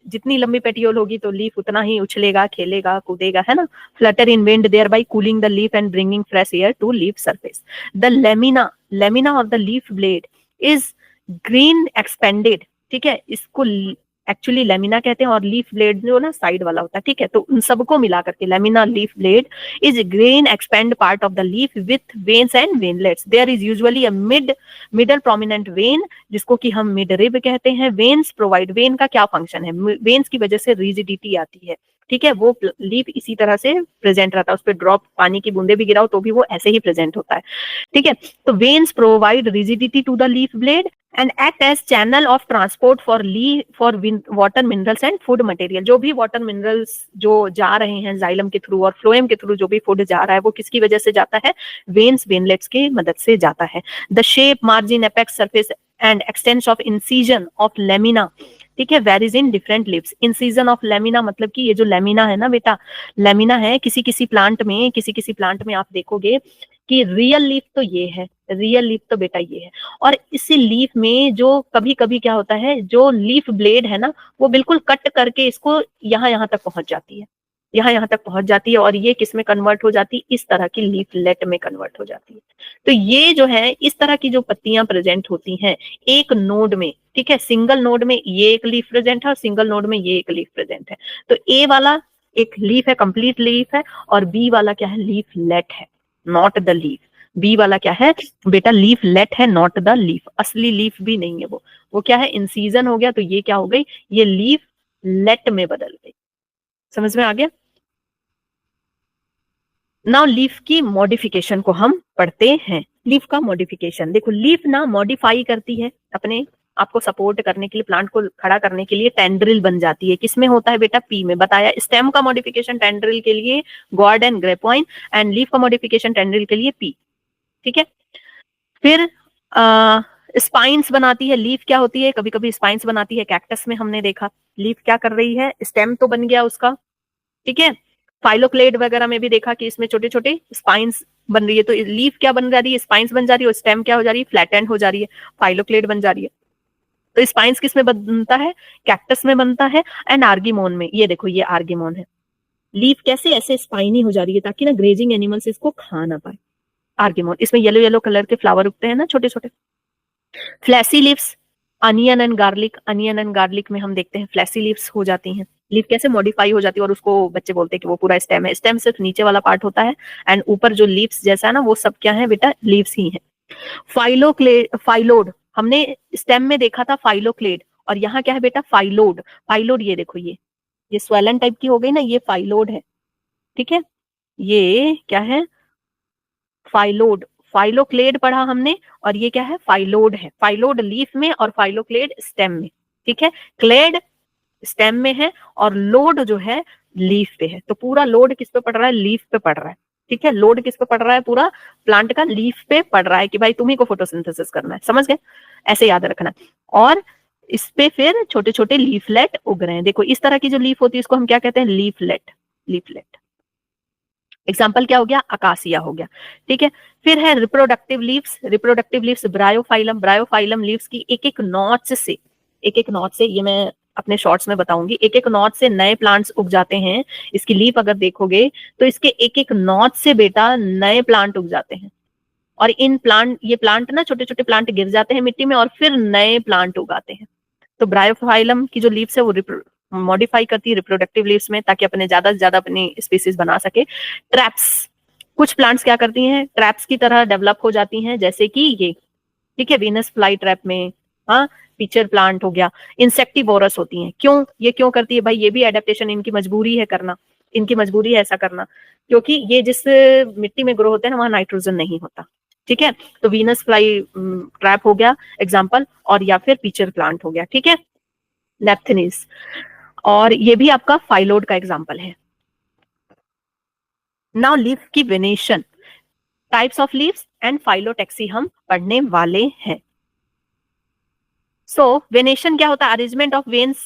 जितनी लंबी पेटियोल होगी तो लीफ उतना ही उछलेगा, खेलेगा, कूदेगा, है ना। Flutter in wind thereby cooling the leaf and bringing fresh air to leaf surface. The lamina, lamina of the leaf blade is green expanded, ठीक है, इसको एक्चुअली लेमिना कहते हैं, और लीफ ब्लेड जो ना साइड वाला होता है, ठीक है, तो उन सबको मिला करके lamina leaf blade is green expand part of the leaf with veins and veinlets, there is usually a middle prominent vein जिसको कि हम मिड रिब कहते हैं। वेन्स प्रोवाइड, वेन का क्या फंक्शन है, वेन्स की वजह से रिजिडिटी आती है, ठीक है, वो लीफ इसी तरह से प्रेजेंट रहता है, उस पर ड्रॉप पानी की बूंदे भी गिराओ तो भी वो ऐसे ही प्रेजेंट होता है, ठीक है। तो veins provide rigidity to the leaf blade and act as channel of transport for water minerals and food material. जो भी वाटर मिनरल्स जो जा रहे हैं जाइलम के थ्रू और फ्लोएम के थ्रू जो भी फूड जा रहा है वो किसकी वजह से जाता है, वेन्स वेनलेट्स की मदद से जाता है। The shape, margin, apex surface and expanse of incision of lamina, ठीक है, varies in different leaves. Incision of lamina मतलब कि ये जो लेमिना है ना बेटा, लेमिना है किसी किसी प्लांट में आप देखोगे कि रियल लीफ तो ये है, रियल लीफ तो बेटा ये है, और इसी लीफ में जो कभी कभी क्या होता है, जो लीफ ब्लेड है ना वो बिल्कुल कट करके इसको यहाँ तक पहुंच जाती है, यहाँ तक पहुंच जाती है, और ये किस में कन्वर्ट हो जाती है, इस तरह की लीफलेट में कन्वर्ट हो जाती है। तो ये जो है इस तरह की जो पत्तियां प्रेजेंट होती हैं एक नोड में, ठीक है, सिंगल नोड में ये एक लीफ प्रेजेंट है और सिंगल नोड में ये एक लीफ प्रेजेंट है। तो ए वाला एक लीफ है, कंप्लीट लीफ है, और बी वाला क्या है, लीफलेट है, नॉट द लीफ। बी वाला क्या है बेटा, लीफलेट है, नॉट द लीफ, असली लीफ भी नहीं है वो क्या है, इंसीजन हो गया, तो ये क्या हो गई, ये लीफलेट में बदल गई। समझ में आ गया। नाउ लीफ की मॉडिफिकेशन को हम पढ़ते हैं। लीफ का मॉडिफिकेशन देखो, लीफ ना मॉडिफाई करती है अपने आपको सपोर्ट करने के लिए, प्लांट को खड़ा करने के लिए टेंड्रिल बन जाती है। किसमें होता है बेटा, पी में बताया। स्टेम का मॉडिफिकेशन टेंड्रिल के लिए gourd and grapevine, and leaf का मॉडिफिकेशन टेंड्रिल के लिए पी, ठीक है। फिर स्पाइंस बनाती है लीफ, क्या होती है, कभी कभी स्पाइंस बनाती है। कैक्टस में हमने देखा लीफ क्या कर रही है, स्टेम तो बन गया उसका, ठीक है। फाइलोक्लेड वगैरह में भी देखा कि इसमें छोटे छोटे स्पाइंस बन रही है, तो लीफ क्या बन जा रही है, स्पाइंस बन जा रही है, और स्टेम क्या हो जा रही है, फ्लैटेंड हो जा रही है, फाइलोक्लेड बन जा रही है। तो स्पाइंस किस में बनता है, कैक्टस में बनता है, एंड आर्गीमोन में। ये देखो ये आर्गीमोन है। लीफ कैसे ऐसे स्पाइनी हो जा रही है ताकि ना ग्रेजिंग एनिमल्स इसको खा ना पाए। आर्गीमोन, इसमें येलो येलो कलर के फ्लावर उगते हैं ना छोटे छोटे। Fleshy leaves, onion and garlic, onion and garlic में हम देखते हैं फ्लैसी लीव्स हो जाती हैं। लीफ कैसे मॉडिफाई हो जाती है, और उसको बच्चे बोलते हैं कि वो पूरा स्टेम है। स्टेम सिर्फ नीचे वाला पार्ट होता है, एंड ऊपर जो लीव्स जैसा है ना वो सब क्या है बेटा, लीव्स ही है। फाइलोड, हमने स्टेम में देखा था फाइलोक्लेड, और यहाँ क्या है बेटा, फाइलोड। फाइलोड ये देखो, ये स्वेलन टाइप की हो गई ना, ये फाइलोड है, ठीक है। ये क्या है, फाइलोड। फाइलोक्लेड पढ़ा हमने, और ये क्या है, फाइलोड है। फाइलोड लीफ में और फाइलोक्लेड स्टेम में, ठीक है। क्लेड स्टेम में है और लोड जो है लीफ पे है। तो पूरा लोड किस पे पड़ रहा है, लीफ पे पड़ रहा है, ठीक है। लोड किस पे पड़ रहा है, पूरा प्लांट का लीफ पे पड़ रहा है कि भाई तुम्ही को फोटोसिंथेसिस करना है, समझ गए, ऐसे याद रखना। और इस पे फिर छोटे छोटे लीफलेट उग रहे हैं। देखो इस तरह की जो लीफ होती है इसको हम क्या कहते हैं, लीफलेट। लीफलेट एग्जाम्पल क्या हो गया, अकासिया हो गया, ठीक है। फिर है reproductive leaves. Reproductive leaves Bryophyllum. Bryophyllum leaves की एक एक नॉच से ये मैं अपने शॉर्ट्स में बताऊंगी, एक एक नॉच से नए प्लांट्स उग जाते हैं। इसकी लीफ अगर देखोगे तो इसके एक एक नॉच से बेटा नए प्लांट उग जाते हैं, और ये प्लांट ना छोटे छोटे प्लांट गिर जाते हैं मिट्टी में और फिर नए प्लांट उगाते हैं। तो ब्रायोफाइलम की जो लीव्स है वो मॉडिफाई करती है रिप्रोडक्टिव लीव्स में, ताकि अपने ज्यादा से ज्यादा अपनी स्पीसीज बना सके। ट्रैप्स, कुछ प्लांट्स क्या करती हैं, ट्रैप्स की तरह डेवलप हो जाती हैं, जैसे कि ये, ठीक है, वीनस फ्लाई ट्रैप में, हाँ, पिक्चर प्लांट हो गया। इंसेक्टिवोरस होती हैं, क्यों, ये क्यों करती है भाई, ये भी एडेप्टेशन, इनकी मजबूरी है करना, इनकी मजबूरी है ऐसा करना, क्योंकि ये जिस मिट्टी में ग्रो होते हैं ना वहां नाइट्रोजन नहीं होता, ठीक है। तो वीनस फ्लाई ट्रैप हो गया एग्जाम्पल, और या फिर पिक्चर प्लांट हो गया, ठीक है, नेप्थनीस। और ये भी आपका फाइलोड का एग्जाम्पल है। नाउ लीफ की venation, types of leaves and phyllotaxy हम पढ़ने वाले हैं। सो वेनेशन क्या होता है, arrangement of veins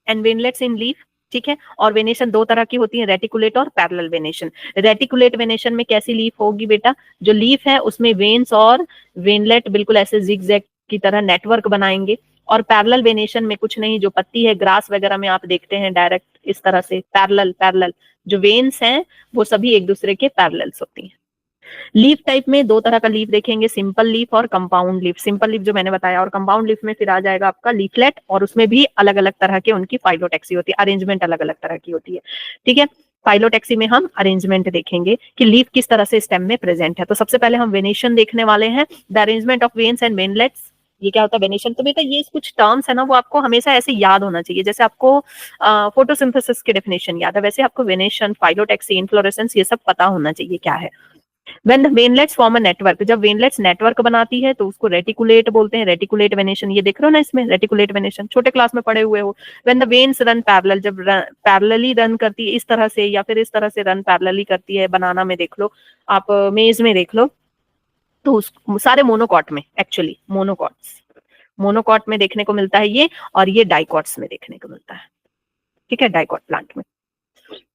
and veinlets in leaf, ठीक है। और वेनेशन दो तरह की होती है, रेटिकुलेट और पैरेलल वेनेशन। रेटिकुलेट वेनेशन में कैसी लीफ होगी बेटा, जो लीफ है उसमें वेन्स और वेनलेट बिल्कुल ऐसे जिगजैग की तरह नेटवर्क बनाएंगे। और पैरेलल वेनेशन में कुछ नहीं, जो पत्ती है ग्रास वगैरह में आप देखते हैं डायरेक्ट इस तरह से पैरेलल जो वेन्स हैं वो सभी एक दूसरे के पैरेलल्स होती हैं, लीफ टाइप में दो तरह का लीफ देखेंगे, सिंपल लीफ और कंपाउंड लीफ। सिंपल लीफ जो मैंने बताया, और कंपाउंड लीफ में फिर आ जाएगा आपका लीफलेट, और उसमें भी अलग अलग तरह के उनकी फाइलोटैक्सी होती है, अरेंजमेंट अलग अलग तरह की होती है। ठीक है, फाइलोटैक्सी में हम अरेंजमेंट देखेंगे कि लीफ किस तरह से स्टेम में प्रेजेंट है। तो सबसे पहले हम वेनेशन देखने वाले हैं, the arrangement of veins and veinlets. ये क्या होता है वेनेशन? तो बेटा ये कुछ टर्म्स है ना, वो आपको हमेशा ऐसे याद होना चाहिए, जैसे आपको फोटोसिंथेसिस की डेफिनेशन याद है, वैसे आपको वेनेशन, फाइलोटैक्सी, इन्फ्लोरेसेंस ये सब पता होना चाहिए क्या है। When the veinlets form a network, जब वेनलेट्स नेटवर्क बनाती है तो उसको रेटिकुलेट बोलते हैं, रेटिकुलेट वेनेशन। ये देख रहे हो ना इसमें रेटिकुलेट वेनेशन, छोटे क्लास में पढ़े हुए हो। When the veins run parallel, जब पैरेलली रन करती है इस तरह से या फिर इस तरह से रन पैरेलली करती है, बनाना में देख लो आप, मेज में देख लो, तो सारे मोनोकॉट में, एक्चुअली मोनोकॉट में देखने को मिलता है ये, और ये डाइकॉट्स में देखने को मिलता है। ठीक है, डाइकॉट प्लांट में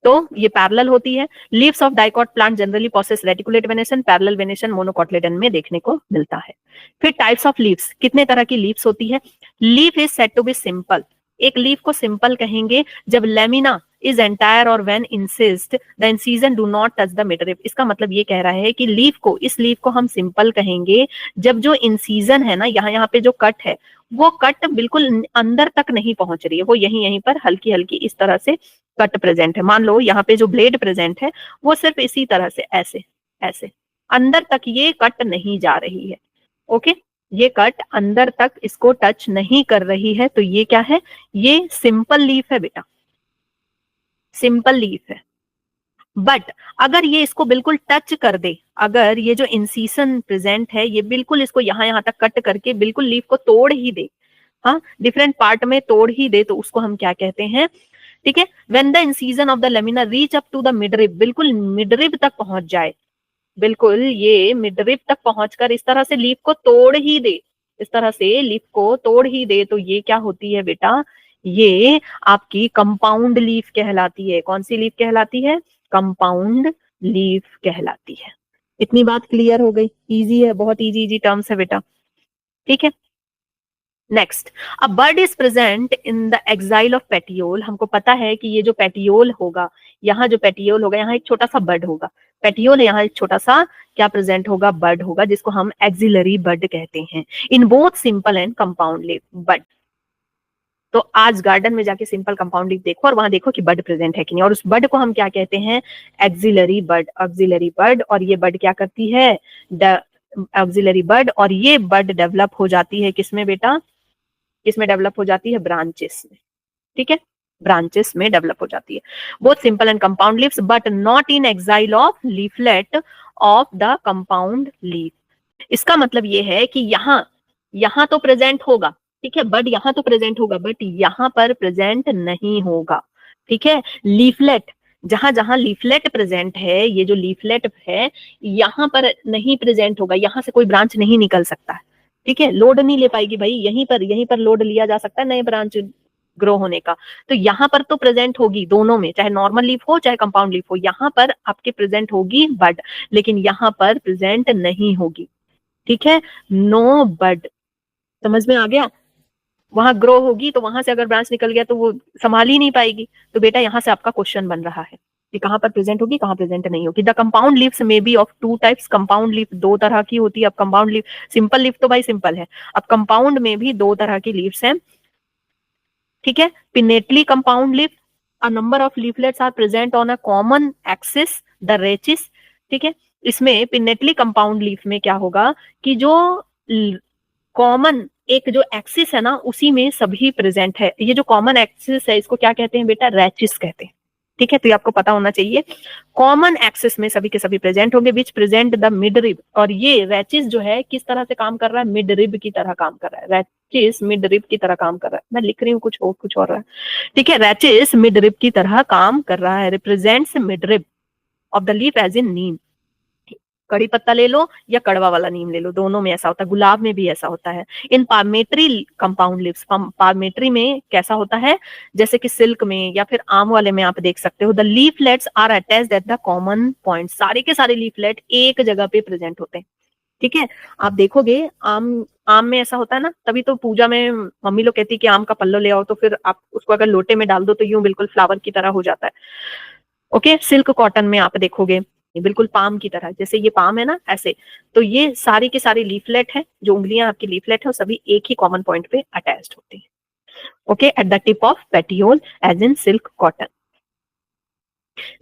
तो ये पैरेलल होती है। Leaves of dicot plant generally possess reticulate venation, parallel venation monocotyledon में देखने को मिलता है। फिर टाइप्स ऑफ लीव्स, कितने तरह की लीव्स होती है? Leaf is said to be simple, एक लीफ को सिंपल कहेंगे जब लेमिना इज एंटायर और when incised the incision do not touch the midrib. इसका मतलब ये कह रहा है कि लीफ को, इस लीफ को हम सिंपल कहेंगे जब जो इंसिजन है ना, यहाँ पे जो कट है, वो कट बिल्कुल अंदर तक नहीं पहुंच रही है, वो यहीं पर हल्की हल्की इस तरह से कट प्रेजेंट है। मान लो यहाँ पे जो ब्लेड प्रेजेंट है वो सिर्फ इसी तरह से ऐसे ऐसे अंदर तक ये कट नहीं जा रही है। ओके, ये कट अंदर तक इसको टच नहीं कर रही है, तो ये क्या है? ये सिंपल लीफ है बेटा, सिंपल लीफ है। बट अगर ये इसको बिल्कुल टच कर दे, अगर ये जो इंसिजन प्रेजेंट है ये बिल्कुल इसको यहाँ तक कट करके बिल्कुल लीफ को तोड़ ही दे, हाँ डिफरेंट पार्ट में तोड़ ही दे, तो उसको हम क्या कहते हैं? ठीक है, when the incision of the lamina reach up to the midrib, बिल्कुल मिडरिब तक पहुंच जाए, बिल्कुल ये मिडरिब तक पहुंचकर इस तरह से लीफ को तोड़ ही दे, इस तरह से लीफ को तोड़ ही दे, तो ये क्या होती है बेटा? ये आपकी कंपाउंड लीफ कहलाती है। कौन सी लीफ कहलाती है? कंपाउंड लीफ कहलाती है। इतनी बात क्लियर हो गई? इजी है, बहुत इजी इजी टर्म्स है बेटा। ठीक है, next, a bud is present in the axil of petiole. हमको पता है कि ये जो पेटियोल होगा, यहाँ जो पेटियोल होगा, यहाँ एक छोटा सा बर्ड होगा, पेटियोल यहाँ एक छोटा सा क्या प्रेजेंट होगा? बर्ड होगा, जिसको हम एक्सिलरी बर्ड कहते हैं। In both simple and compound leaf bird. तो आज गार्डन में जाके सिंपल कंपाउंड लीफ देखो और वहां देखो कि बर्ड प्रेजेंट है कि नहीं, और उस बर्ड को हम क्या कहते हैं? Axillary bud, auxiliary bird. और ये बर्ड क्या करती है? Auxiliary bird. और ये बर्ड डेवलप हो जाती है किसमें बेटा? किसमें डेवलप हो जाती है? ब्रांचेस में। ठीक है, ब्रांचेस में डेवलप हो जाती है। Both simple and compound leaves but not in axil of leaflet of the compound leaf. इसका मतलब ये है कि यहाँ तो प्रेजेंट होगा, ठीक है, बट यहाँ तो प्रेजेंट होगा, बट यहाँ पर प्रेजेंट नहीं होगा। ठीक है, लीफलेट, जहां जहां लीफलेट प्रेजेंट है, ये जो लीफलेट है यहाँ पर नहीं प्रेजेंट होगा, यहाँ से कोई ब्रांच नहीं निकल सकता है। ठीक है, लोड नहीं ले पाएगी भाई, यहीं पर लोड लिया जा सकता है नए ब्रांच ग्रो होने का। तो यहाँ पर तो प्रेजेंट होगी दोनों में, चाहे नॉर्मल लीफ हो चाहे कंपाउंड लीफ हो, यहाँ पर आपके प्रेजेंट होगी बड, लेकिन यहाँ पर प्रेजेंट नहीं होगी। ठीक है, नो बड। समझ में आ गया? वहां ग्रो होगी तो वहां से अगर ब्रांच निकल गया तो वो संभाल ही नहीं पाएगी। तो बेटा यहाँ से आपका क्वेश्चन बन रहा है कि कहां पर प्रेजेंट होगी, कहां प्रेजेंट नहीं होगी। The compound leaves may be of two types. Compound leaf दो तरह की होती है। अब कंपाउंड लीफ, सिंपल लीफ तो भाई सिंपल है, अब कंपाउंड में भी दो तरह की लीव्स हैं। ठीक है, pinnately compound leaf, a number of leaflets are present on a common axis the rachis. ठीक है, इसमें पिनेटली कंपाउंड लीफ में क्या होगा कि जो कॉमन एक जो एक्सिस है ना, उसी में सभी प्रेजेंट है। ये जो कॉमन एक्सिस है इसको क्या कहते हैं बेटा? रेचिस कहते हैं। ठीक है, तो ये आपको पता होना चाहिए। कॉमन एक्सिस में सभी के सभी प्रेजेंट होंगे, विच प्रेजेंट द मिड रिब। और ये रेचिस जो है किस तरह से काम कर रहा है? मिड रिब की तरह काम कर रहा है। रेचिस मिड रिब की तरह काम कर रहा है। मैं लिख रही हूँ कुछ और रहा है। ठीक है, रेचिस मिड रिब की तरह काम कर रहा है। Represents midrib of the leaf as in neem. कड़ी पत्ता ले लो या कड़वा वाला नीम ले लो, दोनों में ऐसा होता है, गुलाब में भी ऐसा होता है। इन पार्मेट्री कंपाउंड लीव्स, पार्मेट्री में कैसा होता है? जैसे कि सिल्क में या फिर आम वाले में आप देख सकते हो, the leaflets are attached at the common point. सारे के सारे लीफलेट एक जगह पे प्रेजेंट होते हैं। ठीक है, आप देखोगे आम में ऐसा होता है ना, तभी तो पूजा में मम्मी लोग कहती है कि आम का पल्लो ले आओ, तो फिर आप उसको अगर लोटे में डाल दो तो यूं बिल्कुल फ्लावर की तरह हो जाता है। ओके, सिल्क कॉटन में आप देखोगे बिल्कुल पाम की तरह, जैसे ये पाम है ना ऐसे। तो ये सारी के सारे लीफलेट है, जो उंगलियां आपकी लीफलेट है, वो सभी एक ही कॉमन पॉइंट पे अटैच्ड होती है। Okay, at the tip of petiole as in silk cotton.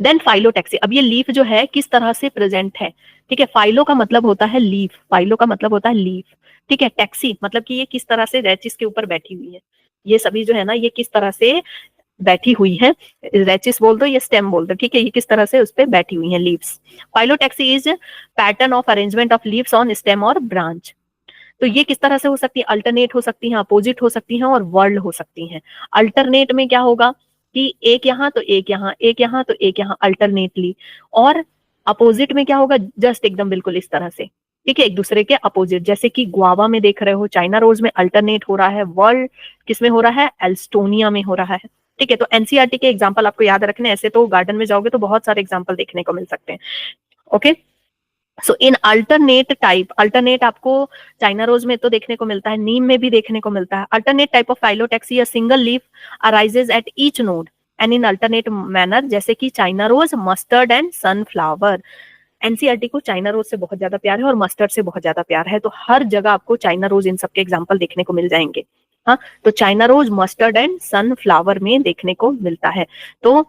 Then phyllotaxy, अब ये लीफ जो है किस तरह से प्रेजेंट है, ठीक है। फाइलो का मतलब होता है लीफ, फाइलो का मतलब होता है लीफ, ठीक है। टैक्सी मतलब कि ये किस तरह से रेचिस के ऊपर बैठी हुई है, ये सभी जो है ना ये किस तरह से बैठी हुई है, रेचिस बोल दो या स्टेम बोल दो, ठीक है, ये किस तरह से उस पे बैठी हुई है leaves. Phyllotaxy is pattern of arrangement of leaves on stem और ब्रांच। तो ये किस तरह से हो सकती है, अल्टरनेट हो सकती है, अपोजिट हो सकती है और वर्ल्ड हो सकती है। अल्टरनेट में क्या होगा कि एक यहाँ तो एक यहाँ, एक यहाँ तो एक यहाँ, अल्टरनेटली। और अपोजिट में क्या होगा, जस्ट एकदम बिल्कुल इस तरह से, ठीक है, एक दूसरे के अपोजिट। जैसे कि गुआवा में देख रहे हो, चाइना रोज में अल्टरनेट हो रहा है, वर्ल्ड किस में हो रहा है, एल्स्टोनिया में हो रहा है, ठीक है। तो एनसीईआरटी के एग्जांपल आपको याद रखने, ऐसे तो गार्डन में जाओगे तो बहुत सारे एग्जांपल देखने को मिल सकते हैं। Okay, so in alternate type, alternate आपको चाइना रोज में तो देखने को मिलता है, नीम में भी देखने को मिलता है। Alternate type of phyllotaxy, a single leaf arises at each node and in alternate manner, जैसे कि China rose, mustard and sunflower. NCERT को चाइना रोज से बहुत ज्यादा प्यार है और मस्टर्ड से बहुत ज्यादा प्यार है, तो हर जगह आपको चाइना रोज इन सबके एग्जाम्पल देखने को मिल जाएंगे। हाँ, तो China rose, mustard and sunflower में देखने को मिलता है। तो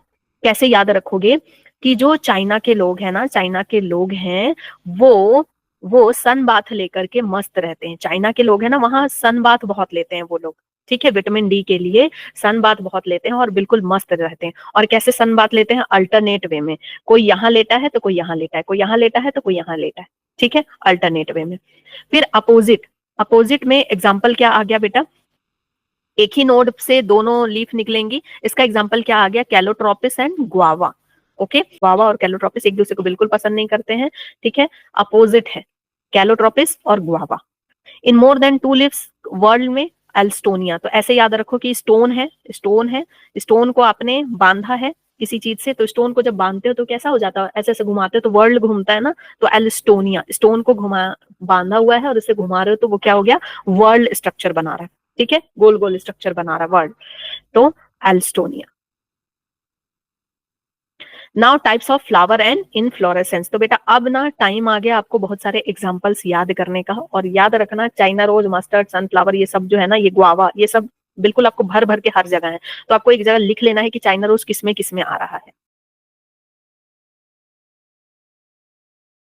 कैसे याद रखोगे कि जो चाइना के लोग हैं ना, चाइना के लोग हैं वो सन बाथ लेकर के मस्त रहते हैं। चाइना के लोग हैं ना, वहां सन बाथ बहुत लेते हैं वो लोग, ठीक है, विटामिन डी के लिए सन बाथ बहुत लेते हैं और बिल्कुल मस्त रहते हैं। और कैसे सन बाथ लेते हैं, अल्टरनेट वे में, कोई यहाँ लेटा है तो कोई यहाँ लेटा है, कोई यहाँ लेटा है तो कोई यहाँ लेटा है, ठीक है, अल्टरनेट वे में। फिर अपोजिट, अपोजिट में एग्जाम्पल क्या आ गया बेटा, एक ही नोड से दोनों लीफ निकलेंगी, इसका एग्जाम्पल क्या आ गया, Calotropis and guava. Okay, guava और कैलोट्रोपिस एक दूसरे को बिल्कुल पसंद नहीं करते हैं, ठीक है, अपोजिट है कैलोट्रोपिस और गुआवा। इन मोर देन 2 लीव्स वर्ल्ड में एल्स्टोनिया। तो ऐसे याद रखो कि स्टोन है, स्टोन है, स्टोन को आपने बांधा है किसी चीज से, तो स्टोन को जब बांधते हो तो कैसा हो जाता है, ऐसे ऐसे घुमाते हो तो वर्ल्ड घूमता है ना, तो एल्स्टोनिया, स्टोन को घुमा बांधा हुआ है और इसे घुमा रहे हो तो वो क्या हो गया, वर्ल्ड स्ट्रक्चर बना रहा है, ठीक है, गोल गोल स्ट्रक्चर बना रहा है वर्ल्ड, तो Alstonia. Now types of flower and inflorescence. तो बेटा अब ना टाइम आ गया आपको बहुत सारे एग्जांपल्स याद करने का, और याद रखना चाइना रोज, मस्टर्ड, सनफ्लावर, ये सब जो है ना, ये गुआवा, ये सब बिल्कुल आपको भर भर के हर जगह है। तो आपको एक जगह लिख लेना है कि चाइना रोज किसमें किसमें आ रहा है।